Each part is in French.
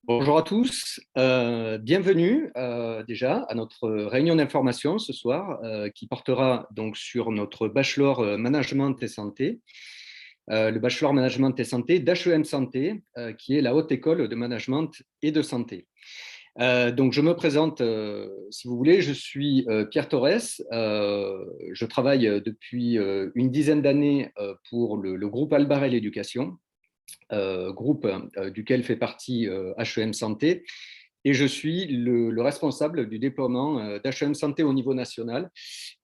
Bonjour à tous, bienvenue déjà à notre réunion d'information ce soir qui portera donc sur notre bachelor management et santé, le bachelor management et santé d'HEM Santé qui est la haute école de management et de santé. Donc je me présente si vous voulez, je suis Pierre Torres, je travaille depuis une dizaine d'années pour le groupe Albarel Éducation. Groupe duquel fait partie HEM Santé. Et je suis le responsable du déploiement d'HEM Santé au niveau national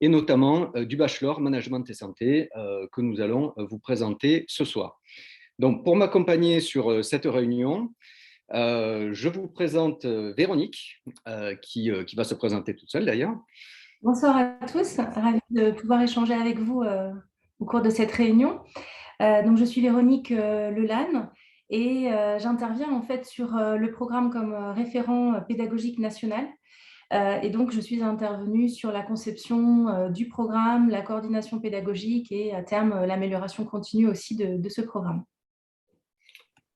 et notamment du bachelor management et santé que nous allons vous présenter ce soir. Donc, pour m'accompagner sur cette réunion, je vous présente Véronique, qui va se présenter toute seule d'ailleurs. Bonsoir à tous, ravie de pouvoir échanger avec vous au cours de cette réunion. Donc, je suis Véronique Lelanne et j'interviens en fait sur le programme comme référent pédagogique national. Et donc, je suis intervenue sur la conception du programme, la coordination pédagogique et à terme l'amélioration continue aussi de ce programme.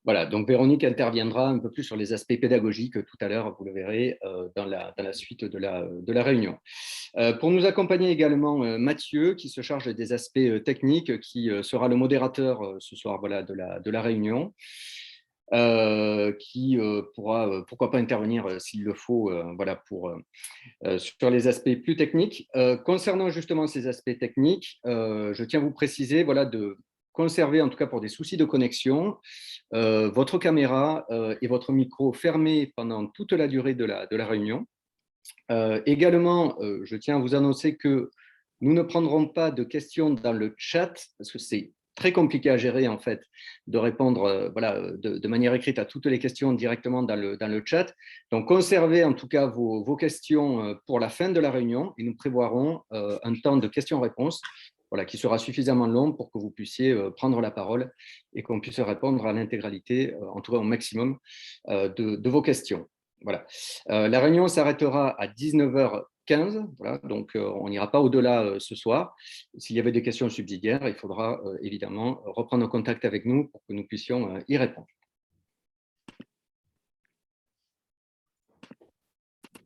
Voilà, donc Véronique interviendra un peu plus sur les aspects pédagogiques tout à l'heure, vous le verrez dans la suite de la réunion. Pour nous accompagner également Mathieu, qui se charge des aspects techniques, qui sera le modérateur ce soir voilà, de la réunion, qui pourra, pourquoi pas, intervenir s'il le faut voilà, sur les aspects plus techniques. Concernant justement ces aspects techniques, je tiens à vous préciser voilà, de conserver, en tout cas pour des soucis de connexion, votre caméra et votre micro fermés pendant toute la durée de la réunion. Également, je tiens à vous annoncer que nous ne prendrons pas de questions dans le chat parce que c'est très compliqué à gérer en fait de répondre voilà, de manière écrite à toutes les questions directement dans le chat. Donc, conservez en tout cas vos questions pour la fin de la réunion et nous prévoirons un temps de questions-réponses voilà, qui sera suffisamment long pour que vous puissiez prendre la parole et qu'on puisse répondre à l'intégralité, en tout cas au maximum, de vos questions. Voilà. La réunion s'arrêtera à 19h15, voilà, donc on n'ira pas au-delà ce soir. S'il y avait des questions subsidiaires, il faudra évidemment reprendre contact avec nous pour que nous puissions y répondre.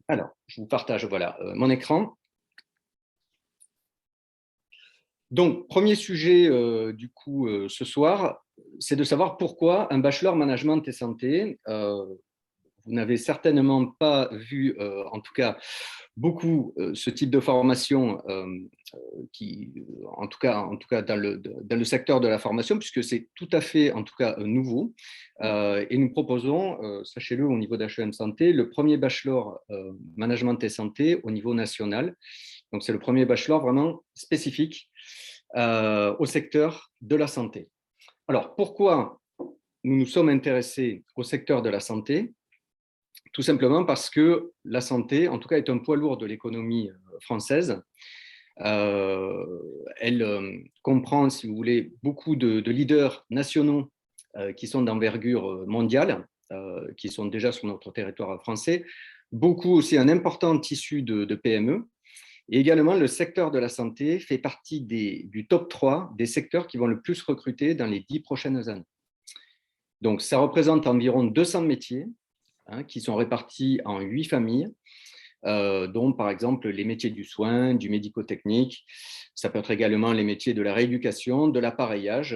Alors, je vous partage voilà, mon écran. Donc, premier sujet du coup ce soir, c'est de savoir pourquoi un bachelor management et santé. Vous n'avez certainement pas vu, en tout cas, beaucoup ce type de formation qui, en tout cas dans le secteur de la formation, puisque c'est tout à fait, en tout cas, nouveau. Et nous proposons, sachez-le, au niveau d'HEM Santé, le premier bachelor management et santé au niveau national. Donc, c'est le premier bachelor vraiment spécifique au secteur de la santé. Alors, pourquoi nous nous sommes intéressés au secteur de la santé? Tout simplement parce que la santé, en tout cas, est un poids lourd de l'économie française. Elle comprend, si vous voulez, beaucoup de leaders nationaux qui sont d'envergure mondiale, qui sont déjà sur notre territoire français, beaucoup aussi un important tissu de PME. Et également, le secteur de la santé fait partie du top 3 des secteurs qui vont le plus recruter dans les 10 prochaines années. Donc, ça représente environ 200 métiers qui sont répartis en 8 familles, dont par exemple les métiers du soin, du médico-technique. Ça peut être également les métiers de la rééducation, de l'appareillage,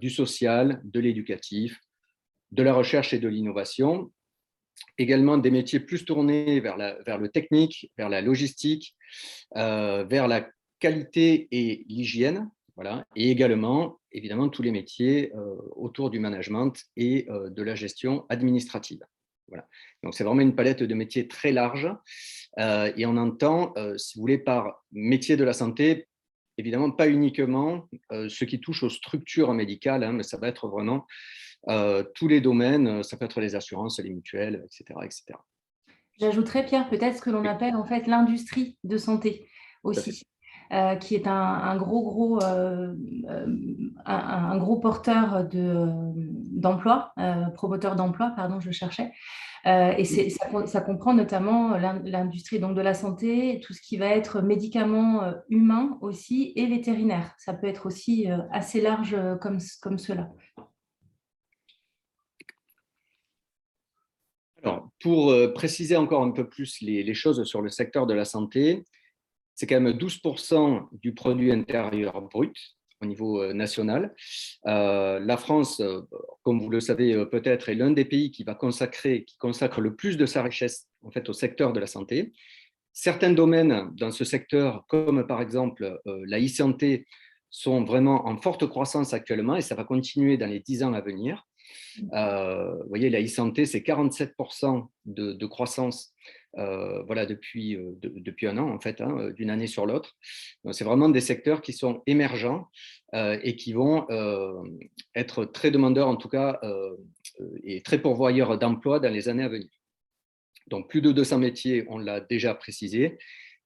du social, de l'éducatif, de la recherche et de l'innovation. Également des métiers plus tournés vers le technique, vers la logistique, vers la qualité et l'hygiène. Voilà. Et également, évidemment, tous les métiers autour du management et de la gestion administrative. Voilà. Donc, c'est vraiment une palette de métiers très large. Et on entend, si vous voulez, par métier de la santé, évidemment, pas uniquement ce qui touche aux structures médicales, mais ça va être vraiment tous les domaines. Ça peut être les assurances, les mutuelles, etc., etc. J'ajouterais, Pierre, peut-être ce que l'on Oui, appelle en fait l'industrie de santé tout à fait. aussi, qui est un gros porteur d'emploi, promoteur d'emploi, pardon, je cherchais. Et ça comprend notamment l'industrie donc de la santé, tout ce qui va être médicaments humains aussi et vétérinaires. Ça peut être aussi assez large comme cela. Pour préciser encore un peu plus les choses sur le secteur de la santé, c'est quand même 12% du produit intérieur brut au niveau national. La France, comme vous le savez peut-être, est l'un des pays qui consacre le plus de sa richesse en fait, au secteur de la santé. Certains domaines dans ce secteur, comme par exemple la e-santé, sont vraiment en forte croissance actuellement et ça va continuer dans les 10 ans à venir. Vous voyez, la e-santé, c'est 47% de croissance voilà, depuis un an, en fait, hein, d'une année sur l'autre. C'est vraiment des secteurs qui sont émergents et qui vont être très demandeurs, en tout cas, et très pourvoyeurs d'emplois dans les années à venir. Donc, plus de 200 métiers, on l'a déjà précisé.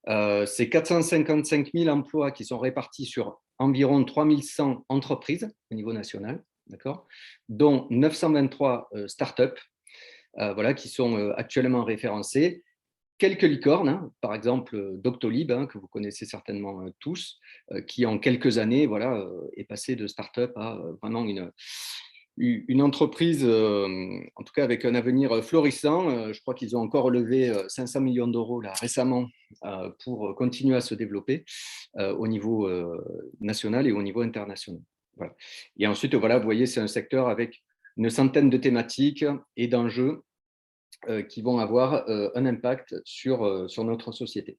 C'est 455 000 emplois qui sont répartis sur environ 3 100 entreprises au niveau national, dont 923 startups voilà, qui sont actuellement référencées. Quelques licornes, hein, par exemple Doctolib, hein, que vous connaissez certainement tous, qui en quelques années voilà, est passé de start-up à vraiment une entreprise, en tout cas avec un avenir florissant. Je crois qu'ils ont encore levé 500 millions d'euros là, récemment pour continuer à se développer au niveau national et au niveau international. Voilà. Et ensuite, voilà, vous voyez, c'est un secteur avec une centaine de thématiques et d'enjeux qui vont avoir un impact sur notre société.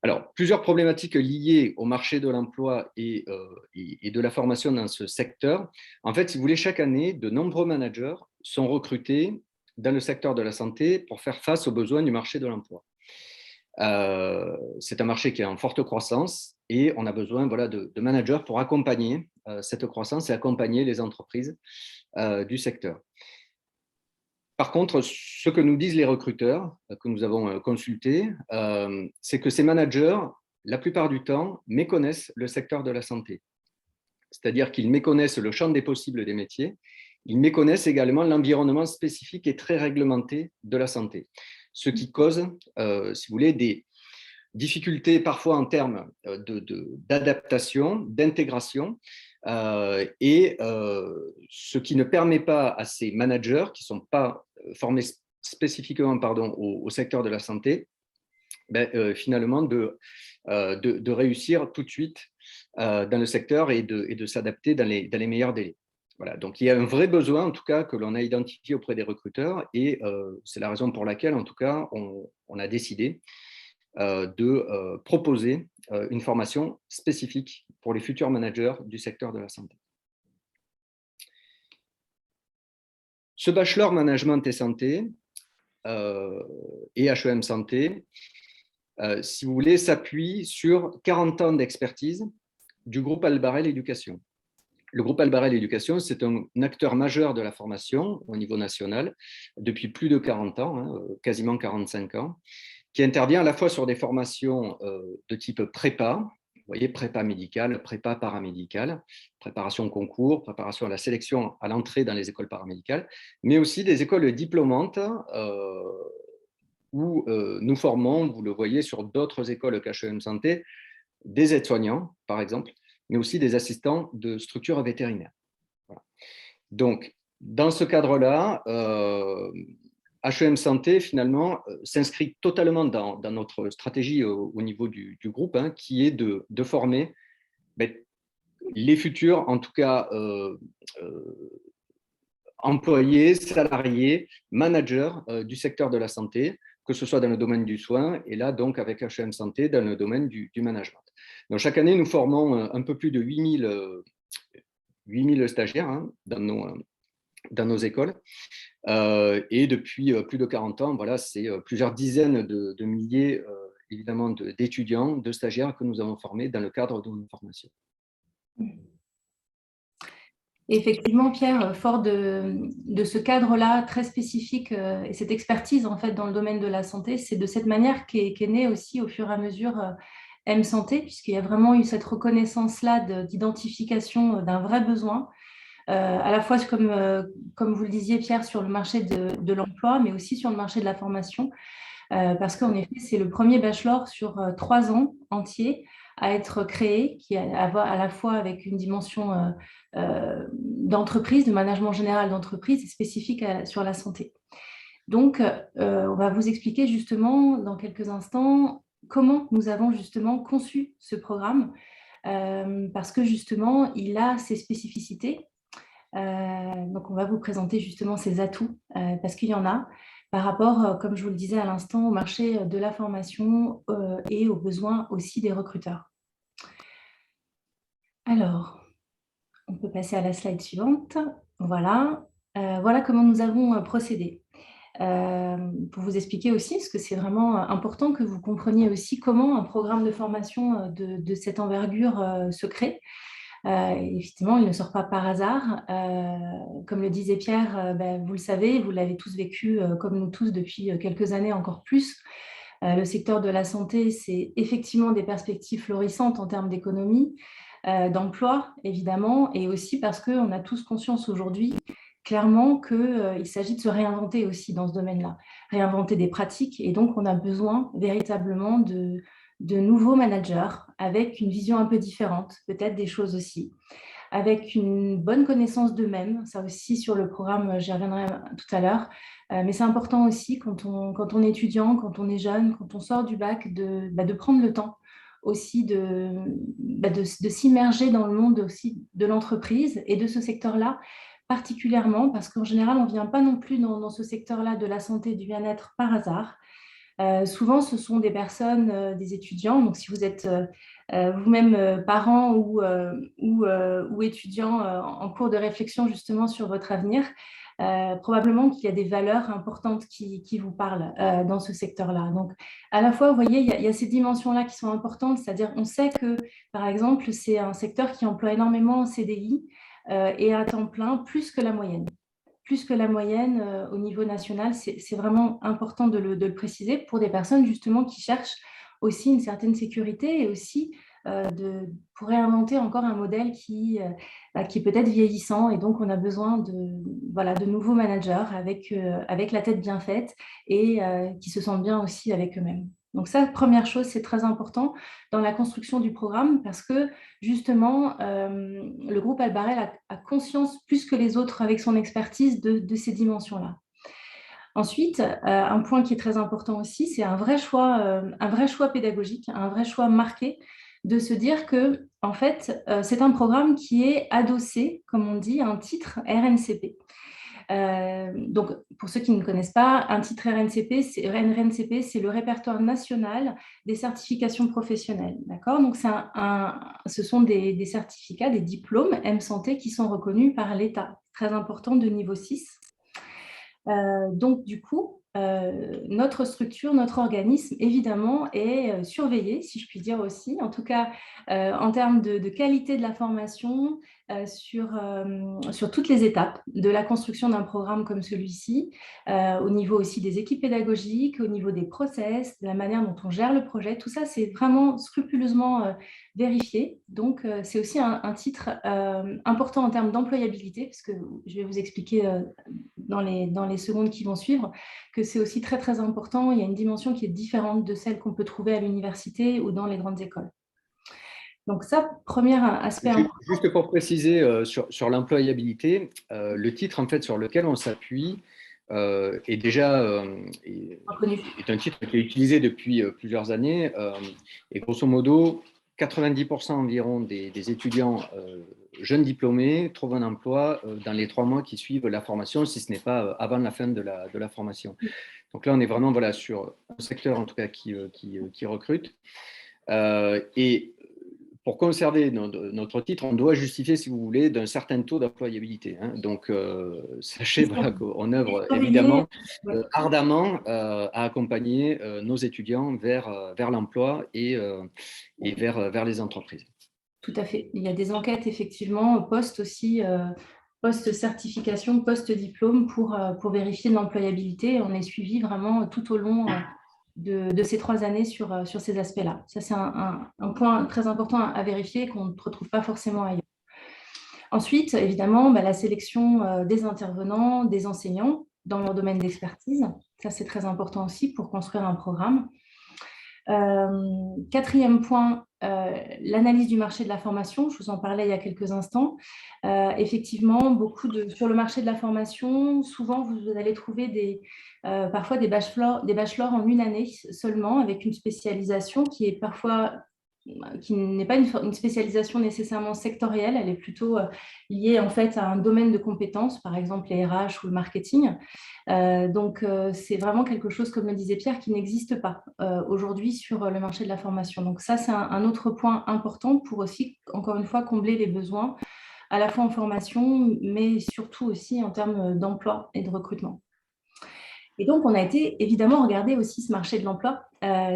Alors, plusieurs problématiques liées au marché de l'emploi et de la formation dans ce secteur. En fait, si vous voulez, chaque année, de nombreux managers sont recrutés dans le secteur de la santé pour faire face aux besoins du marché de l'emploi. C'est un marché qui est en forte croissance et on a besoin voilà, de managers pour accompagner cette croissance et accompagner les entreprises du secteur. Par contre, ce que nous disent les recruteurs que nous avons consultés, c'est que ces managers, la plupart du temps, méconnaissent le secteur de la santé. C'est-à-dire qu'ils méconnaissent le champ des possibles des métiers, ils méconnaissent également l'environnement spécifique et très réglementé de la santé, ce qui cause, si vous voulez, des difficultés parfois en termes d'adaptation, d'intégration, et ce qui ne permet pas à ces managers qui ne sont pas formés spécifiquement au secteur de la santé, finalement de réussir tout de suite dans le secteur et de s'adapter dans les meilleurs délais. Voilà, donc il y a un vrai besoin, en tout cas, que l'on a identifié auprès des recruteurs et c'est la raison pour laquelle, en tout cas, on a décidé de proposer une formation spécifique pour les futurs managers du secteur de la santé. Ce bachelor management et santé et HEM santé, si vous voulez, s'appuie sur 40 ans d'expertise du groupe Albarel Éducation. Le groupe Albarel Éducation, c'est un acteur majeur de la formation au niveau national depuis plus de 40 ans, hein, quasiment 45 ans, qui intervient à la fois sur des formations de type prépa, vous voyez, prépa médicale, prépa paramédicale, préparation au concours, préparation à la sélection à l'entrée dans les écoles paramédicales, mais aussi des écoles diplômantes où nous formons, vous le voyez, sur d'autres écoles qu'HEM Santé, des aides-soignants, par exemple, mais aussi des assistants de structures vétérinaires. Voilà. Donc, dans ce cadre-là, HEM Santé, finalement, s'inscrit totalement dans notre stratégie au niveau du groupe, hein, qui est de former les futurs, en tout cas, employés, salariés, managers du secteur de la santé, que ce soit dans le domaine du soin, et là, donc, avec HEM Santé, dans le domaine du management. Donc, chaque année, nous formons un peu plus de 8 000 stagiaires hein, dans nos écoles. Et depuis plus de 40 ans, voilà, c'est plusieurs dizaines de milliers, évidemment, d'étudiants, de stagiaires que nous avons formés dans le cadre de nos formations. Effectivement, Pierre, fort de ce cadre-là très spécifique et cette expertise en fait dans le domaine de la santé, c'est de cette manière qu'est née aussi au fur et à mesure M Santé, puisqu'il y a vraiment eu cette reconnaissance-là d'identification d'un vrai besoin, à la fois comme vous le disiez Pierre, sur le marché de l'emploi, mais aussi sur le marché de la formation, parce qu'en effet, c'est le premier bachelor sur 3 ans entiers à être créé, qui a à la fois avec une dimension d'entreprise, de management général d'entreprise et spécifique sur la santé. Donc, on va vous expliquer justement dans quelques instants comment nous avons justement conçu ce programme, parce que justement, il a ses spécificités. Donc, on va vous présenter justement ses atouts, parce qu'il y en a, par rapport, comme je vous le disais à l'instant, au marché de la formation et aux besoins aussi des recruteurs. Alors, on peut passer à la slide suivante. Voilà, voilà comment nous avons procédé. Pour vous expliquer aussi, parce que c'est vraiment important que vous compreniez aussi comment un programme de formation de cette envergure se crée. Effectivement, il ne sort pas par hasard. Comme le disait Pierre, vous le savez, vous l'avez tous vécu comme nous tous depuis quelques années encore plus. Le secteur de la santé, c'est effectivement des perspectives florissantes en termes d'économie, d'emploi, évidemment, et aussi parce qu'on a tous conscience aujourd'hui clairement qu'il s'agit de se réinventer aussi dans ce domaine-là, réinventer des pratiques, et donc on a besoin véritablement de nouveaux managers avec une vision un peu différente, peut-être des choses aussi, avec une bonne connaissance d'eux-mêmes. Ça aussi, sur le programme, j'y reviendrai tout à l'heure, mais c'est important aussi quand on est étudiant, quand on est jeune, quand on sort du bac, de prendre le temps aussi de s'immerger dans le monde aussi de l'entreprise et de ce secteur-là, particulièrement parce qu'en général, on ne vient pas non plus dans ce secteur-là de la santé et du bien-être par hasard. Souvent, ce sont des personnes, des étudiants. Donc, si vous êtes vous-même parent ou étudiant en cours de réflexion justement sur votre avenir, probablement qu'il y a des valeurs importantes qui vous parlent dans ce secteur-là. Donc, à la fois, vous voyez, il y a ces dimensions-là qui sont importantes, c'est-à-dire on sait que, par exemple, c'est un secteur qui emploie énormément en CDI et à temps plein, plus que la moyenne au niveau national. C'est vraiment important de le préciser pour des personnes justement qui cherchent aussi une certaine sécurité et aussi pour réinventer encore un modèle qui est peut-être vieillissant, et donc on a besoin de nouveaux managers avec la tête bien faite et qui se sentent bien aussi avec eux-mêmes. Donc ça, première chose, c'est très important dans la construction du programme parce que justement, le groupe Albarel a conscience plus que les autres avec son expertise de ces dimensions-là. Ensuite, un point qui est très important aussi, c'est un vrai choix pédagogique, un vrai choix marqué de se dire que, en fait, c'est un programme qui est adossé, comme on dit, à un titre RNCP. Donc, pour ceux qui ne connaissent pas, un titre RNCP, c'est le répertoire national des certifications professionnelles. D'accord ? Donc, ce sont des certificats, des diplômes M-Santé qui sont reconnus par l'État. Très important, de niveau 6. Donc, du coup, notre structure, notre organisme, évidemment, est surveillé, si je puis dire aussi, en tout cas en termes de qualité de la formation, sur toutes les étapes de la construction d'un programme comme celui-ci, au niveau aussi des équipes pédagogiques, au niveau des process, de la manière dont on gère le projet. Tout ça, c'est vraiment scrupuleusement vérifié. Donc, c'est aussi un titre important en termes d'employabilité, parce que je vais vous expliquer dans les secondes qui vont suivre, que c'est aussi très, très important. Il y a une dimension qui est différente de celle qu'on peut trouver à l'université ou dans les grandes écoles. Donc ça, premier aspect important. Juste pour préciser sur l'employabilité, le titre en fait, sur lequel on s'appuie est déjà est un titre qui est utilisé depuis plusieurs années et grosso modo, 90% environ des étudiants jeunes diplômés trouvent un emploi dans les 3 mois qui suivent la formation, si ce n'est pas avant la fin de la formation. Donc là, on est vraiment sur un secteur en tout cas qui recrute. Et pour conserver notre titre, on doit justifier, si vous voulez, d'un certain taux d'employabilité. Hein. Donc, sachez qu'on œuvre évidemment ardemment à accompagner nos étudiants vers l'emploi et vers les entreprises. Tout à fait. Il y a des enquêtes, effectivement, post-certification, post-diplôme pour vérifier l'employabilité. On est suivi vraiment tout au long de ces 3 années sur ces aspects-là. Ça, c'est un point très important à vérifier qu'on ne retrouve pas forcément ailleurs. Ensuite, évidemment, la sélection des intervenants, des enseignants dans leur domaine d'expertise. Ça, c'est très important aussi pour construire un programme. Quatrième point, l'analyse du marché de la formation. Je vous en parlais il y a quelques instants. Effectivement, sur le marché de la formation, souvent, vous allez trouver parfois des bachelors en une année seulement, avec une spécialisation qui n'est pas une spécialisation nécessairement sectorielle, elle est plutôt liée en fait à un domaine de compétences, par exemple les RH ou le marketing. Donc, c'est vraiment quelque chose, comme le disait Pierre, qui n'existe pas aujourd'hui sur le marché de la formation. Donc ça, c'est un autre point important pour aussi, encore une fois, combler les besoins, à la fois en formation, mais surtout aussi en termes d'emploi et de recrutement. Et donc, on a été évidemment regarder aussi ce marché de l'emploi,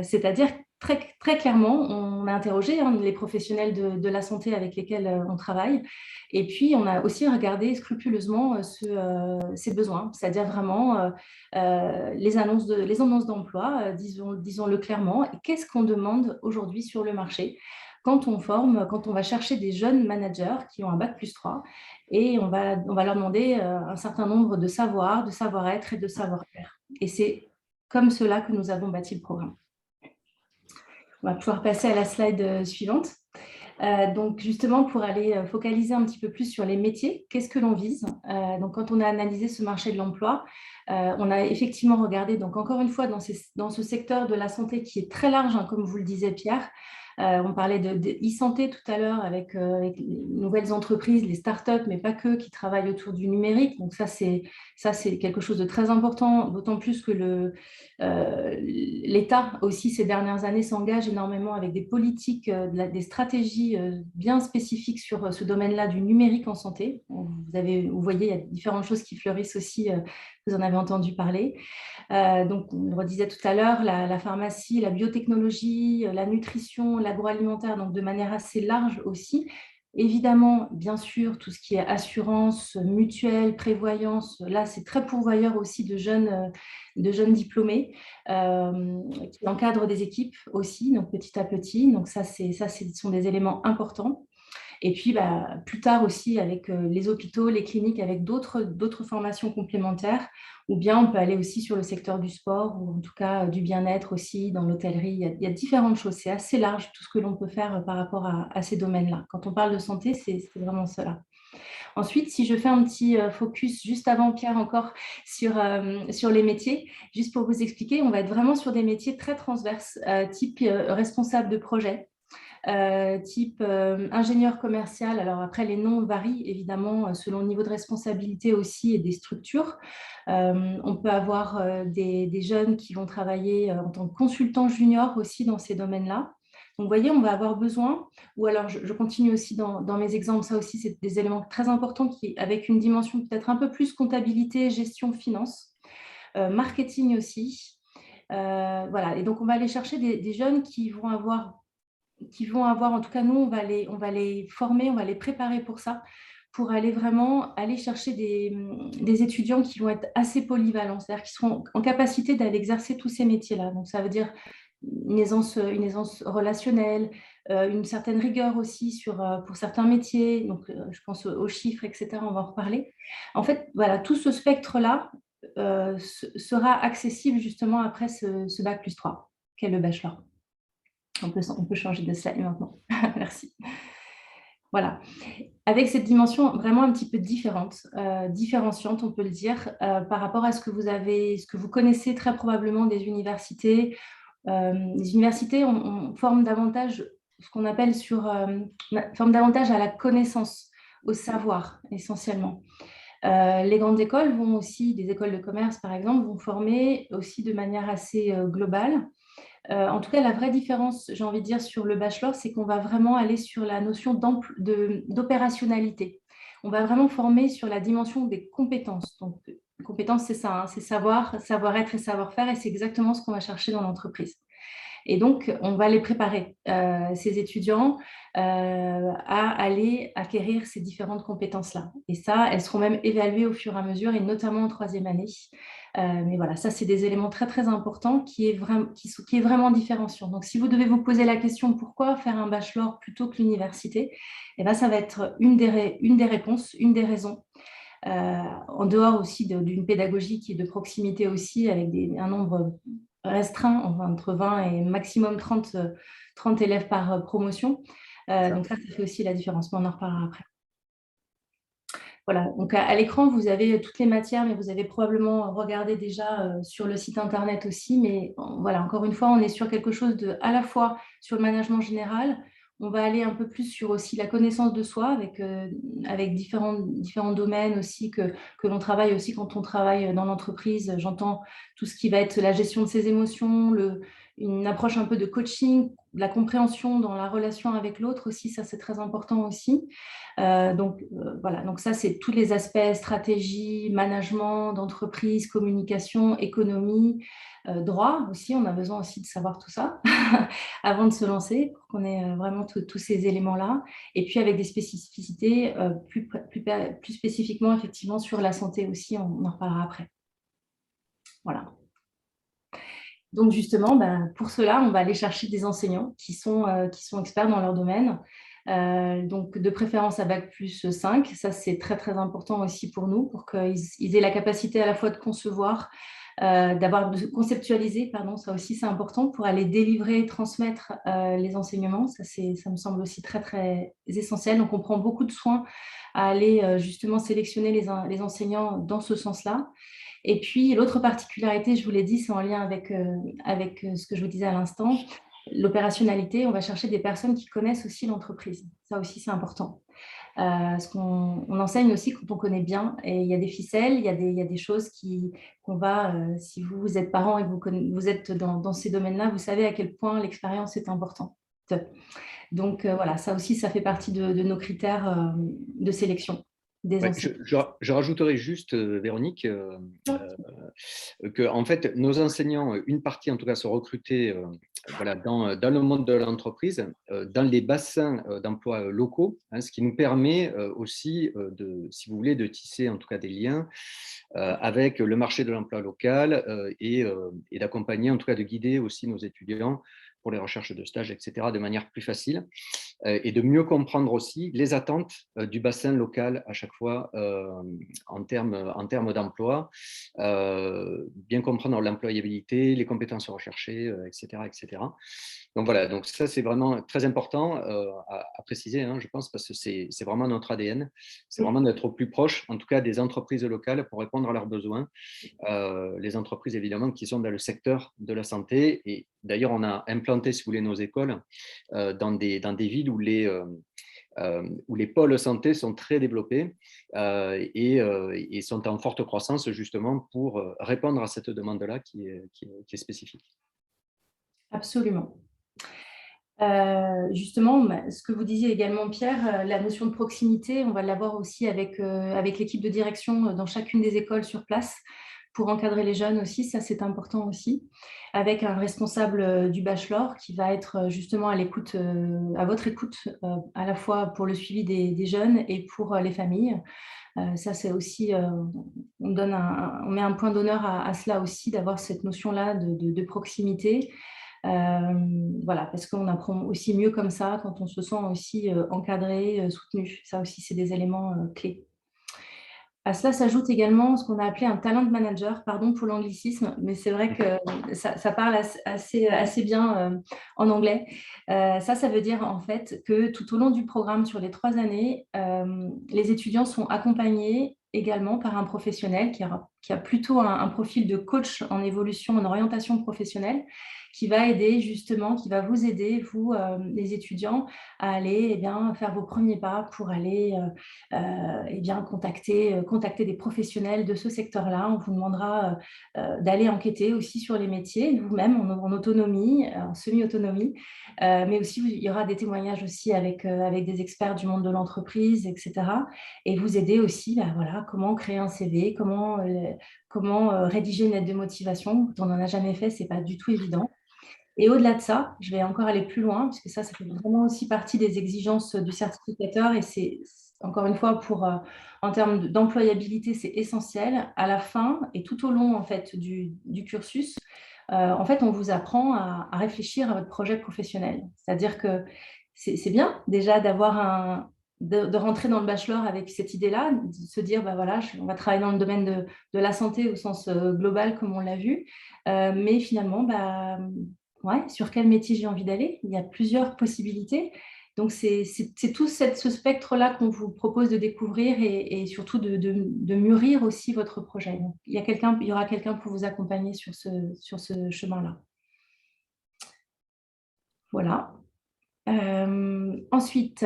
c'est-à-dire très, très clairement, on a interrogé les professionnels de la santé avec lesquels on travaille, et puis on a aussi regardé scrupuleusement ces besoins, c'est-à-dire vraiment les annonces d'emploi, disons-le clairement, et qu'est-ce qu'on demande aujourd'hui sur le marché quand on va chercher des jeunes managers qui ont un bac+3, et on va leur demander un certain nombre de savoirs, de savoir-être et de savoir-faire. Et c'est comme cela que nous avons bâti le programme. On va pouvoir passer à la slide suivante. Donc justement, pour aller focaliser un petit peu plus sur les métiers, qu'est-ce que l'on vise? Donc quand on a analysé ce marché de l'emploi, on a effectivement regardé, donc encore une fois, dans ce secteur de la santé qui est très large, comme vous le disiez Pierre. On parlait de e-santé tout à l'heure avec les nouvelles entreprises, les startups, mais pas que, qui travaillent autour du numérique. Donc ça, c'est quelque chose de très important, d'autant plus que l'État aussi ces dernières années s'engage énormément avec des politiques, des stratégies bien spécifiques sur ce domaine-là du numérique en santé. Vous voyez, il y a différentes choses qui fleurissent aussi, vous en avez entendu parler. Donc, on le redisait tout à l'heure, la pharmacie, la biotechnologie, la nutrition, l'agroalimentaire, donc de manière assez large aussi. Évidemment, bien sûr, tout ce qui est assurance, mutuelle, prévoyance, là, c'est très pourvoyeur aussi de jeunes diplômés qui encadrent des équipes aussi, donc petit à petit. Donc ça, ce sont des éléments importants. Et puis, plus tard aussi, avec les hôpitaux, les cliniques, avec d'autres formations complémentaires, ou bien on peut aller aussi sur le secteur du sport, ou en tout cas du bien-être aussi, dans l'hôtellerie. Il y a différentes choses. C'est assez large tout ce que l'on peut faire par rapport à ces domaines-là. Quand on parle de santé, c'est vraiment cela. Ensuite, si je fais un petit focus juste avant Pierre encore sur les métiers, juste pour vous expliquer, on va être vraiment sur des métiers très transverses, type responsable de projet, type ingénieur commercial. Alors après, les noms varient évidemment selon le niveau de responsabilité aussi et des structures. On peut avoir des jeunes qui vont travailler en tant que consultants juniors aussi dans ces domaines-là. Donc, vous voyez, on va avoir besoin, ou alors je continue aussi dans mes exemples, ça aussi, c'est des éléments très importants avec une dimension peut-être un peu plus comptabilité, gestion, finance, marketing aussi. Voilà, et donc on va aller chercher des jeunes qui vont avoir, en tout cas nous, on va les former, on va les préparer pour ça, pour aller vraiment chercher des étudiants qui vont être assez polyvalents, c'est-à-dire qui seront en capacité d'aller exercer tous ces métiers-là. Donc ça veut dire une aisance relationnelle, une certaine rigueur aussi pour certains métiers, donc je pense aux chiffres, etc., on va en reparler. En fait, voilà, tout ce spectre-là sera accessible justement après ce bac+3, qu'est le bachelor. On peut changer de slide maintenant. Merci. Voilà. Avec cette dimension vraiment un petit peu différente, différenciante, on peut le dire, par rapport à ce que vous connaissez très probablement des universités. Les universités forment davantage ce qu'on appelle forment davantage à la connaissance, au savoir essentiellement. Les grandes écoles vont aussi, des écoles de commerce par exemple, vont former aussi de manière assez globale. En tout cas, la vraie différence, j'ai envie de dire, sur le bachelor, c'est qu'on va vraiment aller sur la notion d'opérationnalité. On va vraiment former sur la dimension des compétences. Donc, compétences, c'est ça, c'est savoir-être et savoir-faire, et c'est exactement ce qu'on va chercher dans l'entreprise. Et donc, on va les préparer, ces étudiants, à aller acquérir ces différentes compétences-là. Et ça, elles seront même évaluées au fur et à mesure, et notamment en troisième année. Mais voilà, ça, c'est des éléments très, très importants qui est vraiment différenciant. Donc, si vous devez vous poser la question pourquoi faire un bachelor plutôt que l'université, eh bien, ça va être une des réponses, une des raisons. En dehors aussi d'une pédagogie qui est de proximité aussi, avec un nombre restreint, enfin, entre 20 et maximum 30 élèves par promotion. Donc ça fait aussi la différence, mais on en reparlera après. Voilà, donc à l'écran, vous avez toutes les matières, mais vous avez probablement regardé déjà sur le site internet aussi. Mais voilà, encore une fois, on est sur quelque chose de à la fois sur le management général. On va aller un peu plus sur aussi la connaissance de soi avec différents domaines aussi que l'on travaille aussi quand on travaille dans l'entreprise. J'entends tout ce qui va être la gestion de ses émotions, une approche un peu de coaching, de la compréhension dans la relation avec l'autre aussi, ça c'est très important aussi. Voilà, donc ça c'est tous les aspects stratégie, management d'entreprise, communication, économie, droit aussi, on a besoin aussi de savoir tout ça avant de se lancer, pour qu'on ait vraiment tous ces éléments-là. Et puis avec des spécificités plus spécifiquement effectivement sur la santé aussi, on en reparlera après. Voilà. Donc justement, pour cela, on va aller chercher des enseignants qui sont experts dans leur domaine. Donc de préférence à Bac+5, ça c'est très très important aussi pour nous, pour qu'ils aient la capacité à la fois de concevoir, de conceptualiser, pardon, ça aussi c'est important pour aller délivrer, transmettre les enseignements. Ça me semble aussi très très essentiel. Donc on prend beaucoup de soin à aller justement sélectionner les enseignants dans ce sens-là. Et puis, l'autre particularité, je vous l'ai dit, c'est en lien avec ce que je vous disais à l'instant, l'opérationnalité. On va chercher des personnes qui connaissent aussi l'entreprise. Ça aussi, c'est important. Parce qu'on enseigne aussi quand on connaît bien. Et il y a des ficelles, il y a des choses qu'on va, si vous êtes parent et que vous êtes dans ces domaines-là, vous savez à quel point l'expérience est importante. Donc, voilà, ça aussi, ça fait partie de nos critères de sélection des Ouais, enseignants. je rajouterai juste, Véronique, que en fait, nos enseignants, une partie en tout cas, sont recrutés voilà, dans le monde de l'entreprise, dans les bassins d'emploi locaux, hein, ce qui nous permet aussi, si vous voulez, de tisser en tout cas des liens avec le marché de l'emploi local et d'accompagner, en tout cas de guider aussi nos étudiants pour les recherches de stages, etc., de manière plus facile. Et de mieux comprendre aussi les attentes du bassin local à chaque fois en termes d'emploi, bien comprendre l'employabilité, les compétences recherchées, etc., etc. Donc voilà, donc ça c'est vraiment très important à préciser, hein, je pense, parce que c'est vraiment notre ADN, c'est vraiment d'être au plus proche, en tout cas des entreprises locales pour répondre à leurs besoins. Les entreprises évidemment qui sont dans le secteur de la santé, et d'ailleurs on a implanté, si vous voulez, nos écoles dans des villes où les pôles santé sont très développés et sont en forte croissance justement pour répondre à cette demande-là qui est spécifique. Absolument. Justement, ce que vous disiez également, Pierre, la notion de proximité, on va l'avoir aussi avec l'équipe de direction dans chacune des écoles sur place pour encadrer les jeunes aussi, ça c'est important aussi, avec un responsable du bachelor qui va être justement à votre écoute, à la fois pour le suivi des jeunes et pour les familles. Ça c'est aussi, on met un point d'honneur à cela aussi, d'avoir cette notion-là de proximité. Voilà, parce qu'on apprend aussi mieux comme ça quand on se sent aussi encadré, soutenu. Ça aussi, c'est des éléments clés. À cela s'ajoute également ce qu'on a appelé un talent manager, pardon pour l'anglicisme, mais c'est vrai que ça parle assez bien en anglais. Ça veut dire en fait que tout au long du programme sur les 3 années, les étudiants sont accompagnés également par un professionnel qui a plutôt un profil de coach en évolution, en orientation professionnelle, qui va vous aider, vous, les étudiants, à aller faire vos premiers pas pour aller contacter des professionnels de ce secteur-là. On vous demandera d'aller enquêter aussi sur les métiers, vous-même en autonomie, en semi-autonomie, mais aussi il y aura des témoignages aussi avec des experts du monde de l'entreprise, etc. Et vous aider aussi, voilà, comment créer un CV, comment rédiger une lettre de motivation. Quand on n'en a jamais fait, ce n'est pas du tout évident. Et au-delà de ça, je vais encore aller plus loin, parce que ça fait vraiment aussi partie des exigences du certificateur, et c'est encore une fois, en termes d'employabilité, c'est essentiel. À la fin et tout au long en fait, du cursus, en fait, on vous apprend à réfléchir à votre projet professionnel. C'est-à-dire que c'est bien déjà d'avoir de rentrer dans le bachelor avec cette idée-là, de se dire, bah voilà, on va travailler dans le domaine de la santé au sens global, comme on l'a vu. Mais finalement, bah, ouais, sur quel métier j'ai envie d'aller? Il y a plusieurs possibilités. Donc, c'est tout ce spectre-là qu'on vous propose de découvrir et surtout de mûrir aussi votre projet. Donc, il y aura quelqu'un pour vous accompagner sur ce chemin-là. Voilà. Ensuite,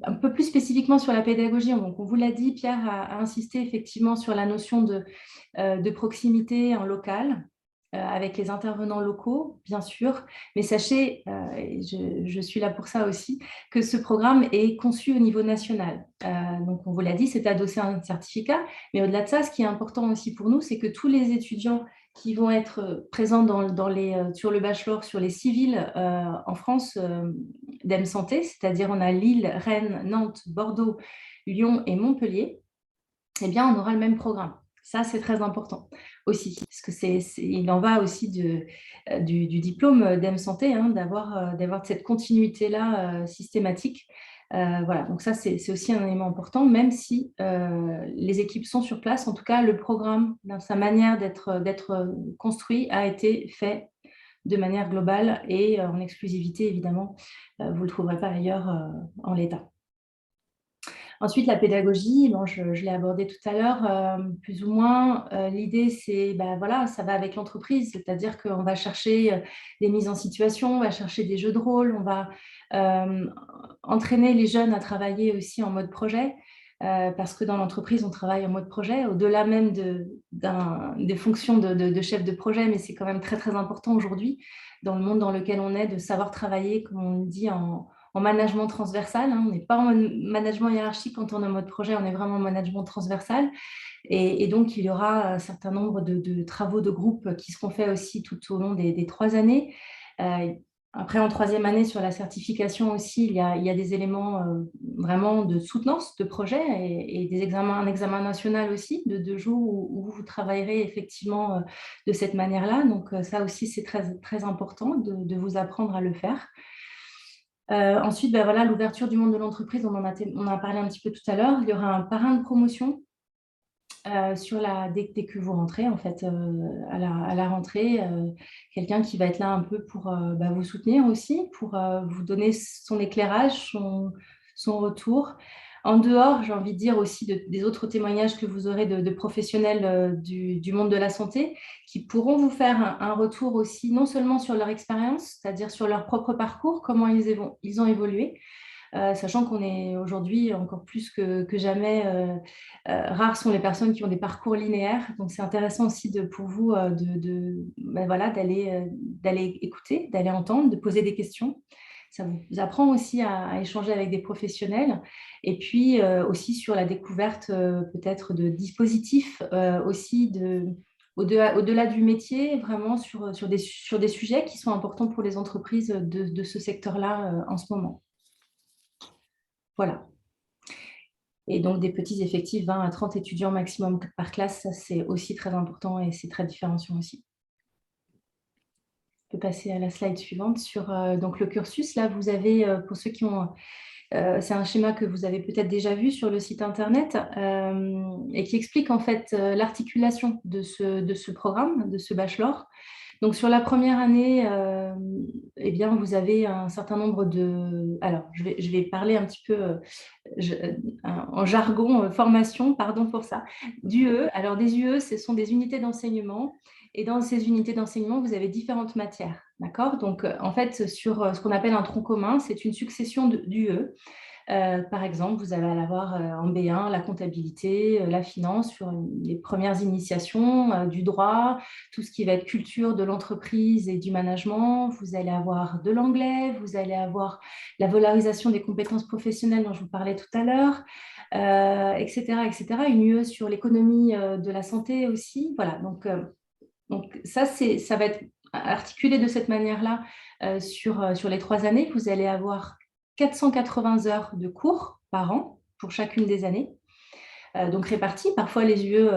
un peu plus spécifiquement sur la pédagogie, donc on vous l'a dit, Pierre a insisté effectivement sur la notion de proximité en local, avec les intervenants locaux, bien sûr, mais sachez, et je suis là pour ça aussi, que ce programme est conçu au niveau national. Donc on vous l'a dit, c'est adossé à un certificat, mais au-delà de ça, ce qui est important aussi pour nous, c'est que tous les étudiants qui vont être présents sur le bachelor, sur les 6 villes en France d'M Santé, c'est-à-dire on a Lille, Rennes, Nantes, Bordeaux, Lyon et Montpellier, eh bien on aura le même programme. Ça, c'est très important aussi, parce que il en va aussi du diplôme d'M Santé, hein, d'avoir cette continuité-là systématique. Voilà, donc ça, c'est aussi un élément important, même si les équipes sont sur place. En tout cas, le programme, dans sa manière d'être construit, a été fait de manière globale et en exclusivité, évidemment. Vous ne le trouverez pas ailleurs en l'état. Ensuite, la pédagogie, bon, je l'ai abordé tout à l'heure, plus ou moins. L'idée, c'est, ben voilà, ça va avec l'entreprise, c'est-à-dire qu'on va chercher des mises en situation, on va chercher des jeux de rôle, on va entraîner les jeunes à travailler aussi en mode projet, parce que dans l'entreprise, on travaille en mode projet, au-delà même des fonctions de chef de projet, mais c'est quand même très, très important aujourd'hui, dans le monde dans lequel on est, de savoir travailler, comme on dit, en management transversal. Hein. On n'est pas en management hiérarchique quand on est en mode projet, on est vraiment en management transversal. Et donc, il y aura un certain nombre de travaux de groupe qui seront faits aussi tout au long des 3 années. Après, en 3e année, sur la certification aussi, il y a des éléments vraiment de soutenance de projet et un examen national aussi de 2 jours où vous travaillerez effectivement de cette manière-là. Donc, ça aussi, c'est très, très important de vous apprendre à le faire. Ensuite, ben voilà, l'ouverture du monde de l'entreprise, on en a parlé un petit peu tout à l'heure. Il y aura un parrain de promotion dès que vous rentrez, en fait, à la rentrée, quelqu'un qui va être là un peu pour vous soutenir aussi, pour vous donner son éclairage, son retour. En dehors, j'ai envie de dire aussi des autres témoignages que vous aurez de professionnels du monde de la santé qui pourront vous faire un retour aussi, non seulement sur leur expérience, c'est-à-dire sur leur propre parcours, comment ils ont évolué, sachant qu'on est aujourd'hui encore plus que jamais, rares sont les personnes qui ont des parcours linéaires. Donc, c'est intéressant aussi pour vous voilà, d'aller écouter, d'aller entendre, de poser des questions. Ça vous apprend aussi à échanger avec des professionnels et puis aussi sur la découverte peut-être de dispositifs aussi au-delà du métier, vraiment sur des sujets qui sont importants pour les entreprises de ce secteur-là en ce moment. Voilà. Et donc, des petits effectifs, 20 à 30 étudiants maximum par classe, ça, c'est aussi très important et c'est très différenciant aussi. Je peux passer à la slide suivante sur donc le cursus. Là, vous avez, pour ceux qui ont... c'est un schéma que vous avez peut-être déjà vu sur le site internet et qui explique en fait l'articulation de ce programme, de ce bachelor. Donc, sur la première année, eh bien, vous avez un certain nombre de... Alors, je vais parler un petit peu en jargon formation, pardon pour ça, d'UE. Alors, des UE, ce sont des unités d'enseignement. Et dans ces unités d'enseignement, vous avez différentes matières. D'accord? Donc, en fait, sur ce qu'on appelle un tronc commun, c'est une succession d'UE. Par exemple, vous allez avoir en B1 la comptabilité, la finance sur les premières initiations du droit, tout ce qui va être culture de l'entreprise et du management. Vous allez avoir de l'anglais, vous allez avoir la valorisation des compétences professionnelles dont je vous parlais tout à l'heure, etc., etc. Une UE sur l'économie de la santé aussi. Voilà, donc ça va être articulé de cette manière-là sur les 3 années. Vous allez avoir 480 heures de cours par an pour chacune des années, donc réparties. Parfois, les UE,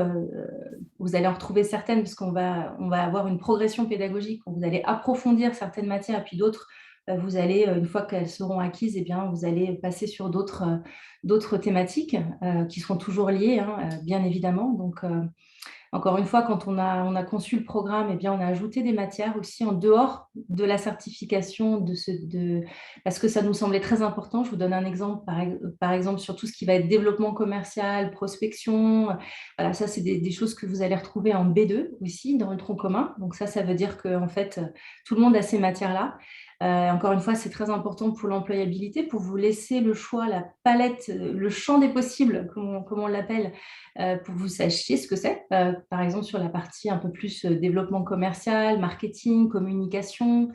vous allez en retrouver certaines parce qu'on va avoir une progression pédagogique, où vous allez approfondir certaines matières, et puis d'autres, vous allez, une fois qu'elles seront acquises, eh bien, vous allez passer sur d'autres thématiques qui seront toujours liées, hein, bien évidemment. Donc, encore une fois, quand on a conçu le programme, eh bien, on a ajouté des matières aussi en dehors de la certification, parce que ça nous semblait très important. Je vous donne un exemple, par exemple, sur tout ce qui va être développement commercial, prospection. Voilà, ça, c'est des choses que vous allez retrouver en B2 aussi, dans le tronc commun. Donc ça veut dire que en fait, tout le monde a ces matières-là. Encore une fois, c'est très important pour l'employabilité, pour vous laisser le choix, la palette, le champ des possibles, comme on l'appelle, pour que vous sachiez ce que c'est. Par exemple, sur la partie un peu plus développement commercial, marketing, communication.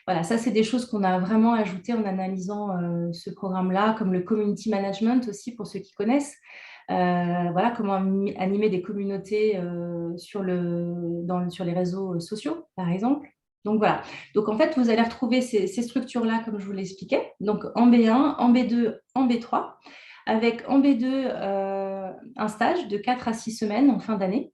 Voilà, ça, c'est des choses qu'on a vraiment ajoutées en analysant ce programme-là, comme le community management aussi, pour ceux qui connaissent. Voilà, comment animer des communautés sur les réseaux sociaux, par exemple. Donc voilà. Donc en fait, vous allez retrouver ces structures-là, comme je vous l'expliquais. Donc en B1, en B2, en B3, avec en B2 un stage de 4 à 6 semaines en fin d'année.